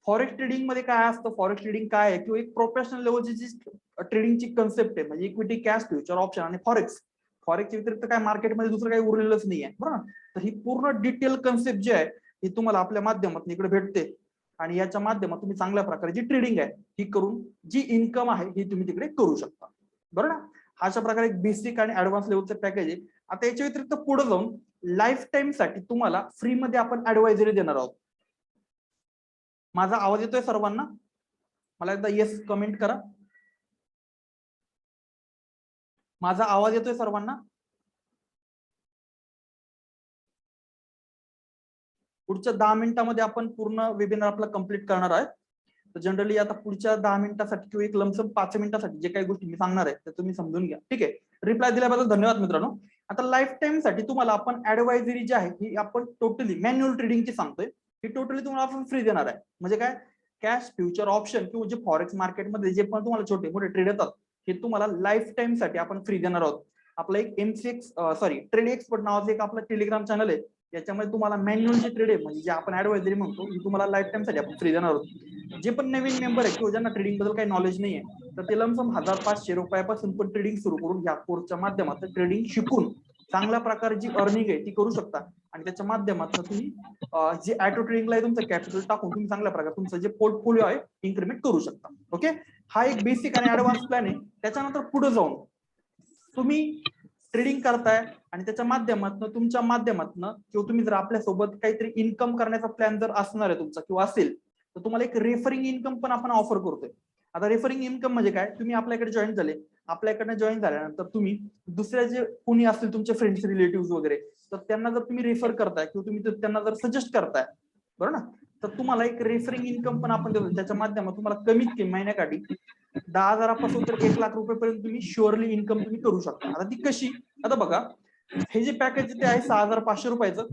फॉरेक्स ट्रेडिंग मध्ये काय असतं, फॉरेक्स ट्रेडिंग काय आहे किंवा एक प्रोफेशनल लेवलची जी ट्रेडिंगची कन्सेप्ट आहे म्हणजे इक्विटी, कॅश, फ्युचर, ऑप्शन आणि फॉरेक्स. फॉरेक्स व्यतिरिक्त काय मार्केटमध्ये दुसरं काही उरलेलंच नाहीये, बरोबर. तर ही पूर्ण डिटेल कन्सेप्ट जी आहे ही तुम्हाला आपल्या माध्यमातून इकडे भेटते आणि याच्या माध्यमातून तुम्ही चांगल्या प्रकारे जी ट्रेडिंग आहे ही करून जी इन्कम आहे ही तुम्ही तिकडे करू शकता, बरोबर ना. अशा प्रकारे एक बेसिक आणि ऍडव्हान्स लेवलचं पॅकेज आहे. आता याच्या व्यतिरिक्त पुढे जाऊन लाईफ टाइम साठी तुम्हाला फ्री मध्ये आपण ऍडवायझरी देणार आहोत. माझा आवाज येतोय सर्वांना? मला एकदा येस कमेंट करा. माझा आवाज येतोय सर्वांना? पुढच्या 10 मिनिटांमध्ये आपण पूर्ण वेबिनार आपला कंप्लीट करणार आहे. तर जनरली आता पुढच्या 10 मिनिटांसाठी किंवा एक लमसम 5 मिनिटांसाठी जे काही गोष्टी मी सांगणार आहे ते तुम्ही समजून घ्या, ठीक आहे. रिप्लाय दिल्याबद्दल धन्यवाद मित्रांनो. आता लाईफ टाइम साठी तुम्हाला आपण ऍडवायझरी जी आहे ही आपण टोटली मॅन्युअल ट्रेडिंगची सांगतोय, ही टोटली तुम्हाला आपण फ्री देणार आहे. म्हणजे काय, कॅश, फ्युचर, ऑप्शन किंवा जे फॉरेक्स मार्केटमध्ये जे पण तुम्हाला छोटे मोठे ट्रेड येतात हे तुम्हाला लाईफ टाइम साठी आपण फ्री देणार आहोत. आपलं एक ट्रेड एक्सपर्ट नावाचं एक आपलं टेलिग्राम चॅनल आहे, याच्यामध्ये तुम्हाला मॅन्युअल जे ट्रेड आहे म्हणजे जे आपण ऍडवायझरी म्हणतो ही तुम्हाला लाईफ टाइम साठी आपण फ्री देणार आहोत. जे पण नवीन मेंबर आहे किंवा ज्यांना ट्रेडिंग बद्दल काही नॉलेज नाहीये तर ते लमसम 1,500 रुपयापासून पण ट्रेडिंग सुरू करून या कोर्सच्या माध्यमातून ट्रेडिंग शिकून चांगल्या प्रकारे जी अर्निंग आहे ती करू शकता. आणि त्याच्या माध्यमातून तुम्ही जे ऑटो ट्रेडिंगला तुमचं कॅपिटल टाकून तुम्ही चांगल्या प्रकारे तुमचं जे पोर्टफोलिओ आहे इन्क्रीमेंट करू शकता. ओके, हा एक बेसिक आणि ऍडव्हान्स प्लॅन आहे. त्याच्यानंतर पुढे जाऊन तुम्ही ट्रेडिंग करताय आणि त्याच्या माध्यमातून तुमच्या माध्यमातून किंवा तुम्ही जर आपल्यासोबत काहीतरी इन्कम करण्याचा प्लॅन जर असणार आहे तुमचा किंवा असेल तर तुम्हाला एक रेफरिंग इन्कम पण आपण ऑफर करतोय. आता रेफरिंग इन्कम म्हणजे काय, तुम्ही आपल्याकडे जॉईन झाले, आपल्याकडनं जॉईन झाल्यानंतर तुम्ही दुसऱ्या जे कोणी असतील तुमचे फ्रेंड्स रिलेटिव्ह वगैरे तर त्यांना जर तुम्ही रेफर करताय किंवा तुम्ही त्यांना जर सजेस्ट करताय बरोबर ना, तर तुम्हाला एक रेफरिंग इन्कम पण आपण देतो. त्याच्या माध्यमातून तुम्हाला कमीत कमी महिन्याकाठी 10,000पासून तर 1,00,000 रुपयेपर्यंत तुम्ही शुअरली इन्कम तुम्ही करू शकता. आता ती कशी, आता बघा हे जे पॅकेज ते आहे 6,500 रुपयाचं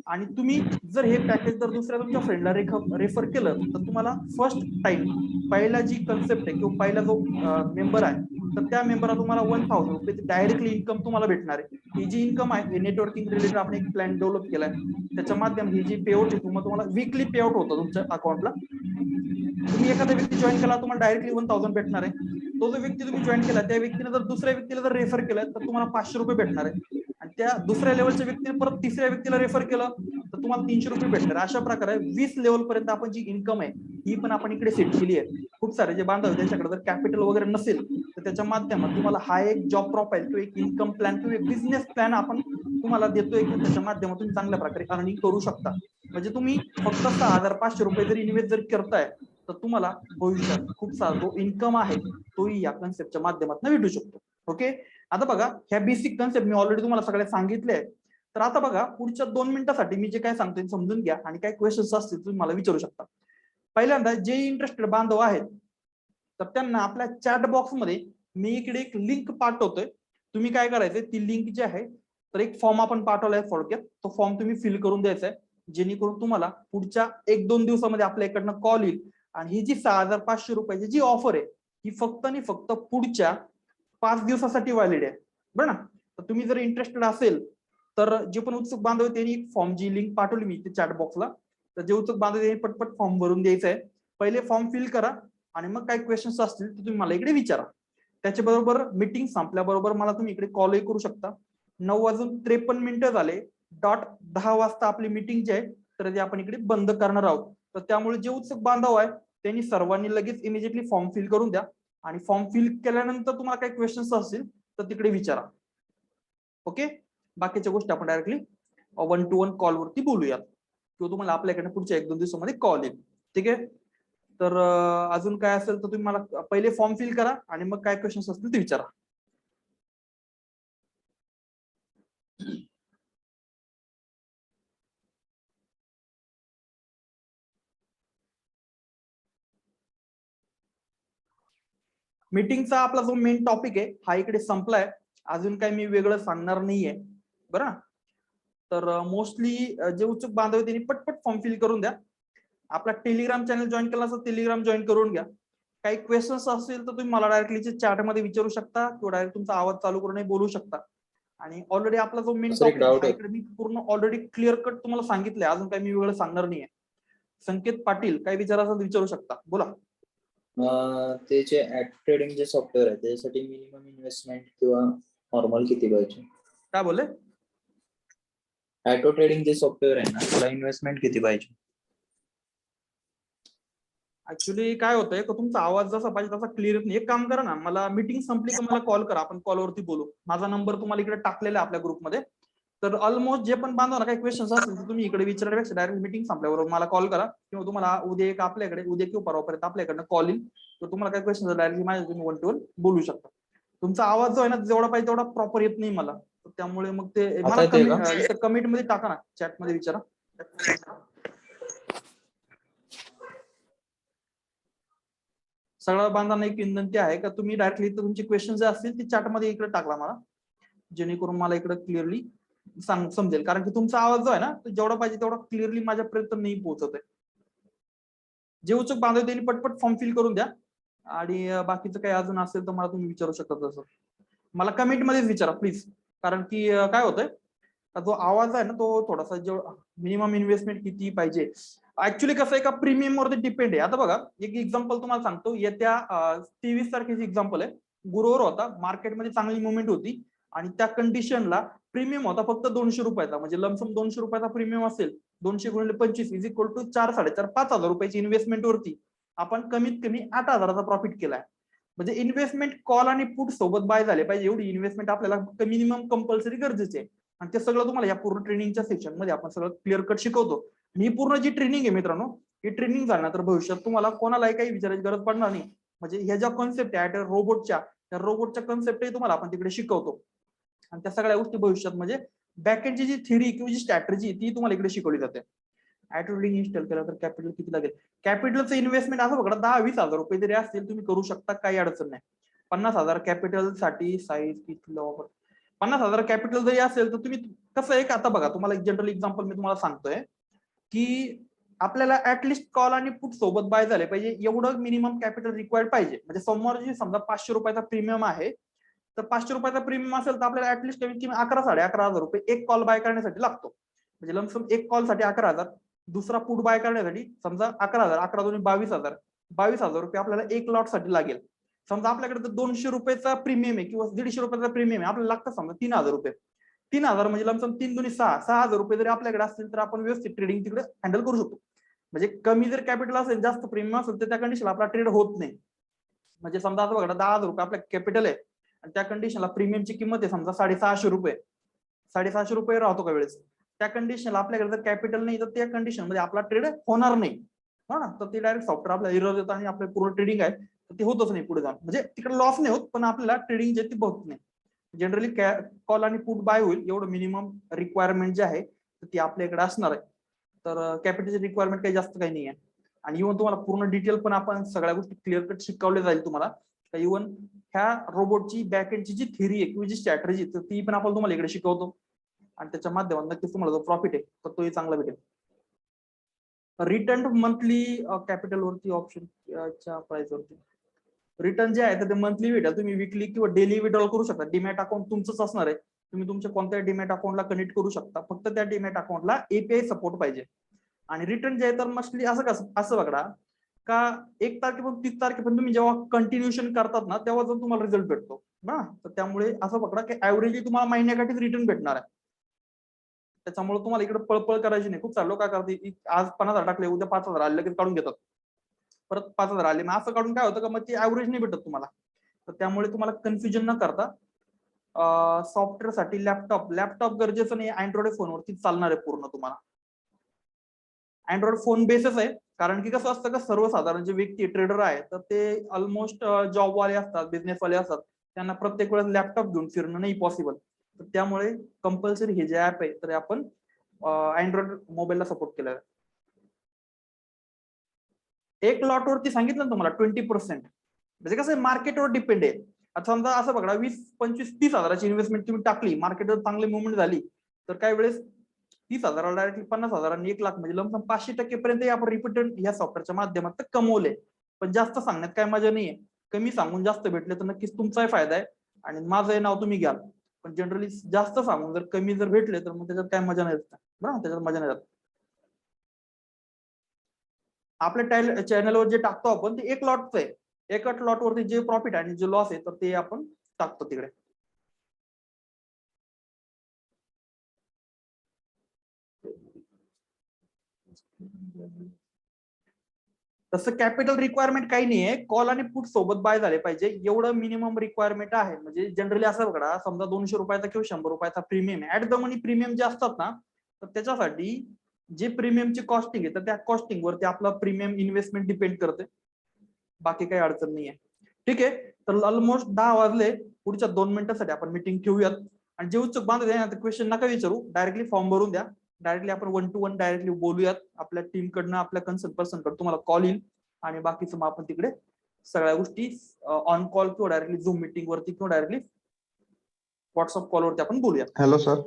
आणि तुम्ही जर हे पॅकेज जर दुसऱ्या तुमच्या फ्रेंडला रेफर केलं तर तुम्हाला फर्स्ट टाइम पहिला जी कन्सेप्ट आहे किंवा पहिला जो मेंबर आहे तर त्या मेंबरला तुम्हाला 1,000 रुपये डायरेक्टली इन्कम तुम्हाला भेटणार आहे. ही जी इन्कम आहे हे नेटवर्किंग रिलेटेड आपण एक प्लॅन डेव्हलप केलाय. त्याच्या माध्यमातून ही जी पेआउट आहे तुम्हाला वीकली पेआउट होतं तुमच्या अकाउंटला. तुम्ही एखादा व्यक्ती जॉईन केला तुम्हाला डायरेक्टली 1,000 भेटणार आहे. तो जो व्यक्ती तुम्ही जॉईन केला त्या व्यक्तीने जर दुसऱ्या व्यक्तीला जर रेफर केलं तर तुम्हाला 500 रुपये भेटणार आहे. आणि त्या दुसऱ्या लेवलच्या व्यक्तीने परत तिसऱ्या व्यक्तीला रेफर केलं तर तुम्हाला 300 रुपये भेटणार. अशा प्रकारे 20 लेवल पर्यंत आपण जी इन्कम आहे ही पण आपण इकडे सेट केली आहे. खूप सारे जे बांधव त्यांच्याकडे जर कॅपिटल वगैरे नसेल तर त्याच्या माध्यमातून तुम्हाला हा एक जॉब प्रोफाईल किंवा एक इन्कम प्लॅन किंवा एक बिझनेस प्लॅन आपण तुम्हाला देतोय की त्याच्या माध्यमातून चांगल्या प्रकारे अर्निंग करू शकता. म्हणजे तुम्ही फक्त 6,500 रुपये जर इन्व्हेस्ट जर करताय तर तुम्हाला भविष्यात खूप सारा जो इन्कम आहे तोही या कन्सेप्टच्या माध्यमातून भेटू शकतो. ओके, आता बघा ह्या बेसिक कन्सेप्ट मी ऑलरेडी तुम्हाला सगळ्या सांगितले आहे. तर आता बघा पुढच्या 2 मिनिटांसाठी मी जे काय सांगतोय समजून घ्या आणि काय क्वेश्चन्स असतील तुम्ही मला विचारू शकता. पहिल्यांदा जे इंटरेस्टेड बांधव आहेत तर त्यांना आपल्या चॅट बॉक्स मध्ये मी इकडे एक लिंक पाठवतोय. तुम्ही काय करायचंय, ती लिंक जी आहे तर एक फॉर्म आपण पाठवलाय थोडक्यात, तो फॉर्म तुम्ही फिल करून द्यायचा आहे जेणेकरून तुम्हाला पुढच्या 1-2 दिवसामध्ये आपल्या इकडनं कॉल येईल. आणि ही जी 6,500 रुपयाची जी ऑफर आहे ही फक्त आणि फक्त पुढच्या 5 दिवसासाठी व्हॅलिड आहे बरं ना. तर तुम्ही जर इंटरेस्टेड असेल तर जे पण उत्सुक बांधव त्यांनी फॉर्म जी लिंक पाठवली मी ते चॅट बॉक्सला, तर जे उत्सुक बांधव त्यांनी पटपट फॉर्म भरून द्यायचा आहे. पहिले फॉर्म फिल करा आणि मग काही क्वेश्चन्स असतील तर तुम्ही मला इकडे विचारा. त्याच्याबरोबर मीटिंग संपल्याबरोबर मला तुम्ही इकडे कॉलही करू शकता. 9:53 झाले, डॉट 10 वाजता आपली मीटिंग जी आहे तर ती आपण इकडे बंद करणार आहोत. तर त्यामुळे जे उत्सुक बांधव आहे त्यांनी सर्वांनी लगेच इमिजिएटली फॉर्म फिल करून द्या आणि फॉर्म फिल केल्यानंतर तुम्हाला काही क्वेश्चन्स असतील तर तिकडे विचारा. ओके, बाकीच्या गोष्टी आपण डायरेक्टली 1-to-1 कॉलवरती बोलूयात किंवा तुम्हाला आपल्याकडे पुढच्या 1-2 दिवसामध्ये कॉल येईल. ठीक आहे, तर अजून काय असेल तर तुम्ही मला पहिले फॉर्म फिल करा आणि मग काय क्वेश्चन्स असतील ते विचारा. मीटिंगचा आपला जो मेन टॉपिक आहे हा इकडे संपलाय. अजून काही मी वेगळं सांगणार नाहीये बरं. तर मोस्टली जे उत्सुक बांधव त्यांनी पटपट फॉर्म फिल करून द्या. आपला टेलिग्राम चॅनल जॉईन केला तर टेलिग्राम जॉईन करून घ्या. काही क्वेश्चन्स असतील तर तुम्ही मला डायरेक्टली चॅट मध्ये विचारू शकता किंवा डायरेक्ट तुमचा आवाज चालू करून बोलू शकता. आणि ऑलरेडी आपला जो मेन टॉपिक आहे इकडे मी पूर्ण ऑलरेडी क्लिअर कट तुम्हाला सांगितलंय. अजून काही मी वेगळं सांगणार नाहीये. संकेत पाटील काही विचार असेल विचारू शकता, बोला. ते जे ट्रेडिंग जे सॉफ्टवेअर आहे त्यासाठी मिनिमम इन्व्हेस्टमेंट किंवा नॉर्मल किती पाहिजे? काय बोलले? ऑटो ट्रेडिंग जे सॉफ्टवेअर आहे ना त्याला इन्व्हेस्टमेंट किती पाहिजे? ऍक्च्युली काय होतंय की तुमचा आवाज जसा पाहिजे तसा क्लिअर येत नाही. एक काम करा ना, मला मीटिंग संपली की मला कॉल करा, आपण कॉलवरती बोलू. माझा नंबर तुम्हाला इकडे टाकलेला आहे आपल्या ग्रुपमध्ये. तर ऑलमोस्ट जे पण बांधव ना काही क्वेश्चन्स असतील तर तुम्ही इकडे विचारण्यापेक्षा डायरेक्ट मीटिंग संपल्याबरोबर मला कॉल करा किंवा तुम्हाला उद्या एक आपल्याकडे उद्या किंवा परवापर्यंत आपल्याकडनं कॉल येईल. तर तुम्हाला काही क्वेश्चन डायरेक्टली माझ्या तुम्ही 1-to-1 बोलू शकता. तुमचा आवाज जो आहे ना जेवढा पाहिजे तेवढा प्रॉपर येत नाही मला, त्यामुळे मग ते मला कमेंट मध्ये टाका ना, चॅट मध्ये विचारा. सगळ्या बांधवांना एक विनंती आहे का तुम्ही डायरेक्टली तुमचे क्वेश्चन जे असतील ते चॅट मध्ये इकडे टाकला मला, जेणेकरून मला इकडे क्लिअरली समजेल. कारण की तुमचा आवाज जो आहे ना तो जेवढा पाहिजे तेवढा क्लिअरली माझ्यापर्यंत नाही पोहोचत आहे. जे उत्सुक बांधव त्यांनी पटपट फॉर्म फिल करून द्या आणि बाकीचं काही अजून असेल तर मला तुम्ही विचारू शकता. तसं मला कमेंट मध्येच विचारा प्लीज. कारण की काय होतंय जो आवाज आहे ना तो थोडासा मिनिमम इन्व्हेस्टमेंट किती पाहिजे ऍक्च्युली कसं आहे का प्रीमियम वरती डिपेंड आहे. आता बघा एक एक्झाम्पल तुम्हाला सांगतो. येत्या 23 तारखेची एक्झाम्पल आहे. गुरुवार होता, मार्केटमध्ये चांगली मुवमेंट होती आणि त्या कंडिशनला प्रीमियम होता फक्त 200 रुपयाचा. म्हणजे लमसम 200 रुपयाचा प्रीमियम असेल, 200 × 25 = 4-4.5 5,000 रुपयाची इन्व्हेस्टमेंट वरती आपण कमीत कमी 8,000चा प्रॉफिट केलाय. म्हणजे इन्व्हेस्टमेंट कॉल आणि पुट सोबत बाय झाले पाहिजे, एवढी इन्व्हेस्टमेंट आपल्याला मिनिमम कंपल्सरी गरजेचे आहे. आणि ते सगळं तुम्हाला या पूर्ण ट्रेनिंगच्या सेक्शन मध्ये आपण सगळं क्लिअर कट शिकवतो. आणि ही पूर्ण जी ट्रेनिंग आहे मित्रांनो, ही ट्रेनिंग झाल्यानंतर भविष्यात तुम्हाला कोणालाही काही विचारायची गरज पडणार नाही. म्हणजे ह्या ज्या कॉन्सेप्ट आहे रोबोटच्या, त्या रोबोटच्या कॉन्सेप्टही तुम्हाला आपण तिकडे शिकवतो. आणि त्या सगळ्या गोष्टी भविष्यात म्हणजे बॅकएंडची जी थिअरी किंवा जी स्ट्रॅटेजी ती तुम्हाला इकडे शिकवली जाते. ऍटोडिंग इन्स्टॉल केलं तर कॅपिटल किती लागेल? कॅपिटलचं इन्व्हेस्टमेंट असं बघा 10-20 हजार रुपये जरी असतील तुम्ही करू शकता, काही अडचण नाही. 50,000 कॅपिटल साठी साईज किती 50,000 कॅपिटल जरी असेल तर तुम्ही कसं एक आता बघा तुम्हाला एक जनरल एक्झाम्पल मी तुम्हाला सांगतोय की आपल्याला ऍटलिस्ट कॉल आणि पुट सोबत बाय झाले पाहिजे, एवढं मिनिमम कॅपिटल रिक्वायर्ड पाहिजे. म्हणजे समोर समजा 500 रुपयाचा प्रीमियम आहे, तर 500 रुपयाचा प्रीमियम असेल तर आपल्याला ऍटलिस्ट कमीत कमी 11-11.5 हजार रुपये एक कॉल बाय करण्यासाठी लागतो. म्हणजे लमसम एक कॉल साठी 11,000, दुसरा पुट बाय करण्यासाठी समजा 11,000, 11 दोन्ही 22,000, 22,000 रुपये आपल्याला एक लॉट साठी लागेल. समजा आपल्याकडे तर 200 रुपयाचा प्रीमियम आहे किंवा 150 रुपयाचा प्रीमियम आहे, आपल्याला लागतं समजा 3,000 रुपये. 3,000 म्हणजे लमसम 3 दुनी 6,000 रुपये जरी आपल्याकडे असतील तर आपण व्यवस्थित ट्रेडिंग तिकडे हँडल करू शकतो. म्हणजे कमी जर कॅपिटल असेल, जास्त प्रीमियम असेल तर त्या कंडिशनला आपला ट्रेड होत नाही. म्हणजे समजा आता बघा 10,000 रुपये आपल्या कॅपिटल आहे आणि त्या कंडिशनला प्रीमियमची किंमत आहे समजा 650 रुपये, 650 रुपये राहतो का वेळेस, त्या कंडिशनला आपल्याकडे जर कॅपिटल नाही तर त्या कंडिशन मध्ये आपला ट्रेड होणार नाही. हो ना, तर ते डायरेक्ट सॉफ्टवेअर आपल्याला एरर देतं आणि आपलं पूर्ण ट्रेडिंग आहे तर ते होतच नाही पुढे जाऊन. म्हणजे तिकडे लॉस नाही होत पण आपल्याला ट्रेडिंग जे ती होत नाही. जनरली कॉल आणि पुट बाय होईल एवढं मिनिमम रिक्वायरमेंट जे आहे ती आपल्याकडे असणार आहे. तर कॅपिटलची रिक्वायरमेंट काही जास्त काही नाही आहे. आणि इव्हन तुम्हाला पूर्ण डिटेल पण आपण सगळ्या गोष्टी क्लिअर कट शिकवल्या जाईल तुम्हाला. इव्हन ह्या रोबोटची बॅकएंडची जी थिअरी आहे किंवा जी स्ट्रॅटेजी तर ती पण आपण तुम्हाला इकडे शिकवतो. आणि त्याच्या माध्यमातून नक्कीच तुम्हाला जो प्रॉफिट आहे तर तोही चांगला भेटेल. रिटर्न मंथली कॅपिटल वरती ऑप्शनच्या प्राइस वरती रिटर्न जे आहे तर ते मंथली भेटेल. तुम्ही विकली किंवा डेली विड्रॉल करू शकता. डीमॅट अकाउंट तुमचंच असणार आहे, तुम्ही तुमच्या कोणत्याही डीमॅट अकाउंटला कनेक्ट करू शकता. फक्त त्या डीमॅट अकाउंटला एपीआय सपोर्ट पाहिजे. आणि रिटर्न जे आहे तर मोस्टली असं बघा का 1 तारखेपासून 30 तारखेपर्यंत तुम्ही जेव्हा कंटिन्युएशन करतात ना तेव्हा जर तुम्हाला रिझल्ट भेटतो ना, तर त्यामुळे असं बघा की ऍव्हरेजली तुम्हाला महिन्याकाठीच रिटर्न भेटणार आहे. त्याच्यामुळे तुम्हाला इकडे पळपळ करायची नाही. खूप सारे लोक काय करते, आज 50,000 टाकले उद्या 5,000 आले लगेच काढून घेतात, परत 5,000 आले. मग असं काढून काय होतं का मग ते ऍव्हरेज नाही भेटत तुम्हाला. तर त्यामुळे तुम्हाला कन्फ्युजन न करता सॉफ्टवेअर साठी लॅपटॉप गरजेचं नाही, अँड्रॉइड फोनवरती चालणार आहे पूर्ण तुम्हाला. अँड्रॉइड फोन बेसच आहे, कारण की कसं असतं का सर्वसाधारण जे व्यक्ती ट्रेडर आहे तर ते ऑलमोस्ट जॉबवाले असतात, बिझनेसवाले असतात, त्यांना प्रत्येक वेळेस लॅपटॉप घेऊन फिरणं नाही पॉसिबल. तर त्यामुळे कंपल्सरी हे जे ऍप आहे तर आपण अँड्रॉइड मोबाईलला सपोर्ट केलं आहे. एक लॉट वरती सांगितलं ना तुम्हाला 20%. म्हणजे कसं मार्केटवर डिपेंड आहे. आता समजा असं बघा 20, 25, 30 हजाराची इन्व्हेस्टमेंट तुम्ही टाकली, मार्केटवर चांगली मुवमेंट झाली तर काही वेळेस 30,000 डायरेक्टली 50,000 1 लाख म्हणजे लमसम 500% पर्यंत आपण रिपीटेड या सॉफ्टवेअरच्या माध्यमात कमवले. पण जास्त सांगण्यात काय मजा नाहीये. कमी सांगून जास्त भेटले तर नक्कीच तुमचाही फायदा आहे आणि माझंही नाव तुम्ही घ्याल. पण जनरली जास्त सांगून जर कमी जर भेटले तर मग त्याच्यात काय मजा नाही येत ना, त्याच्यात मजा नाही जात. आपल्या चॅनलवर जे टाकतो आपण ते एक लॉटचं आहे. एका लॉट वरती जे प्रॉफिट आणि जे लॉस आहे तर ते आपण टाकतो तिकडे. तसं कॅपिटल रिक्वायरमेंट काही नाहीये, कॉल आणि पुट सोबत बाय झाले पाहिजे एवढं मिनिमम रिक्वायरमेंट आहे. म्हणजे जनरली असं बघा समजा 200 रुपयाचा किंवा 100 रुपयाचा प्रीमियम आहे, ऍट द मनी प्रीमियम जे असतात ना तर त्याच्यासाठी जे प्रीमियमची कॉस्टिंग आहे तर त्या कॉस्टिंग वरती आपला प्रीमियम इन्व्हेस्टमेंट डिपेंड करते. बाकी काही अडचण नाहीये. ठीक आहे, तर ऑलमोस्ट 10 वाजले. पुढच्या 2 मिनिटांसाठी आपण मीटिंग ठेवूयात. आणि जे उत्सुक बांधव आहे क्वेश्चन नका विचारू, डायरेक्टली फॉर्म भरून द्या. डायरेक्टली आपण 1 to 1 डायरेक्टली बोलूयात. आपल्या टीम कडनं आपल्या कन्सल्ट पर्सन कडे तुम्हाला कॉल येईल आणि बाकीचं मग आपण तिकडे सगळ्या गोष्टी ऑन कॉल किंवा डायरेक्टली झूम मीटिंग वरती किंवा डायरेक्टली व्हॉट्सअप कॉलवरती आपण बोलूया. Hello sir.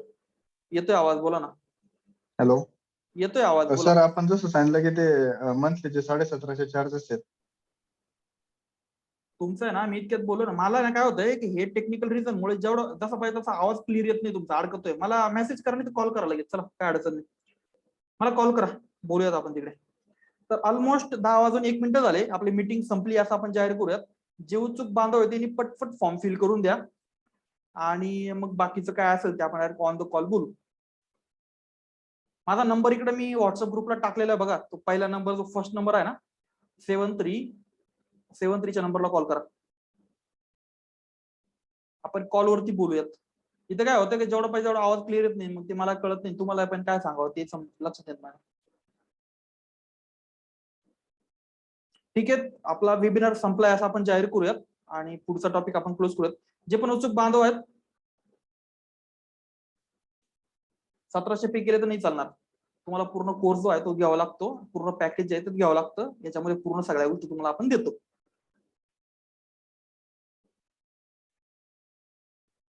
येतोय आवाज? बोला ना. हॅलो. येतोय आवाज? बोला. सर आपण जसं सांगितलं की ते मंथलीचे 1750 चार्जेस आहेत. तुमचं आहे ना, मी इतक्यात बोललो ना, मला ना काय होतंय की हे टेक्निकल रिझन मुळे जेवढं जसा पाहिजे तसा आवाज क्लिअर येत नाही, तुमचा अडकतोय. मला मेसेज करा नाही कॉल करा लगेच. चला काय अडचण नाही, मला कॉल करा, बोलूयात आपण तिकडे. तर ऑलमोस्ट 10 वाजून 1 मिनिट झाले, आपली मीटिंग संपली असं आपण जाहीर करूयात. जे उत्सुक बांधव आहे त्यांनी पटपट फॉर्म फिल करून द्या आणि मग बाकीचं काय असेल ते आपण ऑन द कॉल बोलू. माझा नंबर इकडे मी व्हॉट्सअप ग्रुपला टाकलेला आहे बघा, तो पहिला नंबर जो फर्स्ट नंबर आहे ना 7373 च्या नंबरला कॉल करा. आपण कॉलवरती बोलूयात. इथं काय होतं की जेवढं पाहिजे तेवढा आवाज क्लिअर येत नाही, मग ते मला कळत नाही, तुम्हाला पण काय सांगावं ते लक्षात येत नाही. ठीक आहे, आपला वेबिनार संपलाय असं आपण जाहीर करूयात आणि पुढचा टॉपिक आपण क्लोज करूयात. जे पण उत्सुक बांधव आहेत 1700 पे केले तर नाही चालणार, तुम्हाला पूर्ण कोर्स जो आहे तो घ्यावा लागतो, पूर्ण पॅकेज जे आहे ते घ्यावं लागतं, याच्यामध्ये पूर्ण सगळ्या गोष्टी तुम्हाला आपण देतो.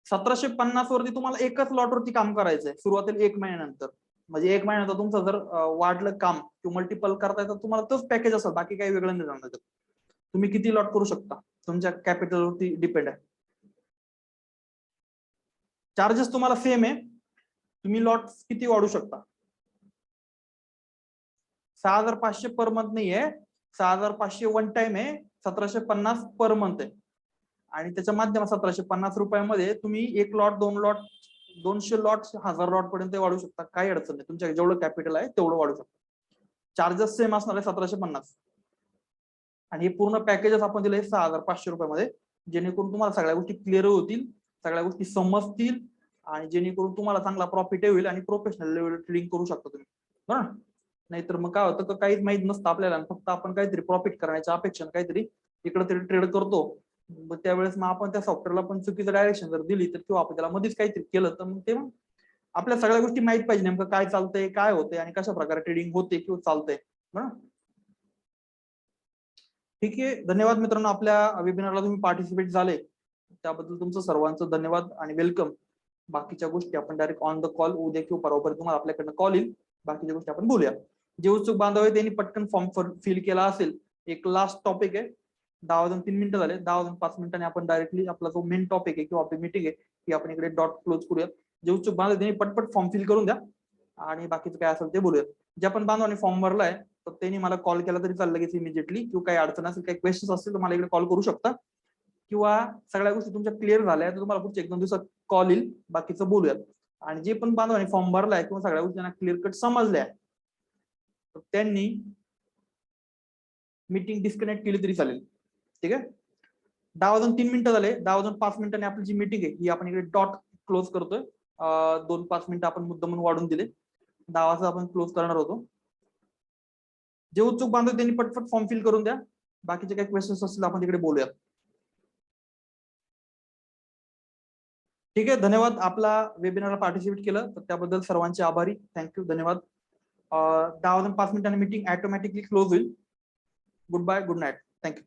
1750 वरती तुम्हाला एकच लॉट वरती काम करायचंय सुरुवातीला 1 महिन्यानंतर. म्हणजे 1 महिन्यानंतर तुमचं जर वाढलं काम किंवा मल्टिपल करताय तर तुम्हाला तोच पॅकेज असेल, बाकी काही वेगळं नाही जाणार. तुम्ही किती लॉट करू शकता तुमच्या कॅपिटलवरती डिपेंड आहे. चार्जेस तुम्हाला सेम आहे, तुम्ही लॉट किती वाढू शकता. 6500 पर मंथ नाही आहे, 6500 वन टाइम आहे, 1750 पर मंथ आहे. आणि त्याच्या माध्यमात 1750 रुपयामध्ये तुम्ही 1 लॉट 2 लॉट 200 लॉट 1000 लॉट पर्यंत वाढू शकता, काही अडचण नाही. तुमच्या जेवढं कॅपिटल आहे तेवढं वाढू शकता. चार्जेस सेम असणार आहे 1750. आणि हे पूर्ण पॅकेजेस आपण दिले 6500 रुपयामध्ये, जेणेकरून तुम्हाला सगळ्या गोष्टी क्लिअर होतील, सगळ्या गोष्टी समजतील आणि जेणेकरून तुम्हाला चांगला प्रॉफिट होईल आणि प्रोफेशनल लेवल ट्रेडिंग करू शकता तुम्ही. बरोबर, नाहीतर मग काय होतं की काहीच माहित नसतं आपल्याला, फक्त आपण काहीतरी प्रॉफिट करण्याच्या अपेक्षेने काहीतरी इकडे तरी ट्रेड करतो. मग त्यावेळेस मग आपण त्या सॉफ्टवेअरला पण चुकीचं डायरेक्शन जर दिली तर, किंवा आपण त्याला मध्येच काहीतरी केलं तर मग ते आपल्या सगळ्या गोष्टी माहित पाहिजे, नेमकं काय चालतंय, काय होतंय आणि कशा प्रकारे ट्रेडिंग होते किंवा चालतंय. बरोबर, ठीक आहे. धन्यवाद मित्रांनो, आपल्या वेबिनारला तुम्ही पार्टिसिपेट झाले त्याबद्दल तुमचं सर्वांचं धन्यवाद आणि वेलकम. बाकीच्या गोष्टी आपण डायरेक्ट ऑन द कॉल उद्या किंवा परवा तुम्हाला आपल्याकडनं कॉल येईल, बाकीच्या गोष्टी आपण बोलूया. जे उत्सुक बांधव आहे त्यांनी पटकन फॉर्म फिल केला असेल. एक लास्ट टॉपिक आहे, 10 वाजून 3 मिनिटं झाले, 10 वाजून 5 मिनिटांनी आपण डायरेक्टली आपला जो मेन टॉपिक आहे किंवा आपली मीटिंग आहे ती आपण इकडे डॉट क्लोज करूयात. जे उत्सुक बांधव त्यांनी पटपट फॉर्म फिल करून द्या आणि बाकीचं काय असेल ते बोलूयात. जे आपण बांधवांनी फॉर्म भरलाय तर त्यांनी मला कॉल केला तरी चालेल लगेच इमिजिएटली, किंवा काही अडचण असेल, काही क्वेश्चन्स असतील तर मला इकडे कॉल करू शकता, किंवा सगळ्या गोष्टी तुमच्या क्लिअर झाल्या तर तुम्हाला पुढच्या 1-2 दिवसात कॉल येईल, बाकीचं बोलूयात. आणि जे पण बांधवांनी फॉर्म भरलाय किंवा सगळ्या गोष्टी त्यांना क्लिअर कट समजल्या तर त्यांनी मीटिंग डिस्कनेक्ट केली तरी चालेल. ठीक आहे, 10 वाजून 3 मिनिटं झाले, 10 वाजून 5 मिनिटांनी आपली जी मीटिंग आहे ही आपण इकडे डॉट क्लोज करतोय. 2-5 मिनिटं आपण मुद्दाम वाढून दिले, 10 वाजता आपण क्लोज करणार होतो. जे उत्सुक बांधव त्यांनी पटपट फॉर्म फिल करून द्या, बाकीचे काही क्वेश्चन्स असतील आपण तिकडे बोलूयात. ठीक आहे, धन्यवाद. आपला वेबिनारला पार्टिसिपेट केलं तर त्याबद्दल सर्वांचे आभारी, थँक्यू, धन्यवाद. 10 वाजून 5 मिनिटांनी मीटिंग ऑटोमॅटिकली क्लोज होईल. Good bye, good night, thank you.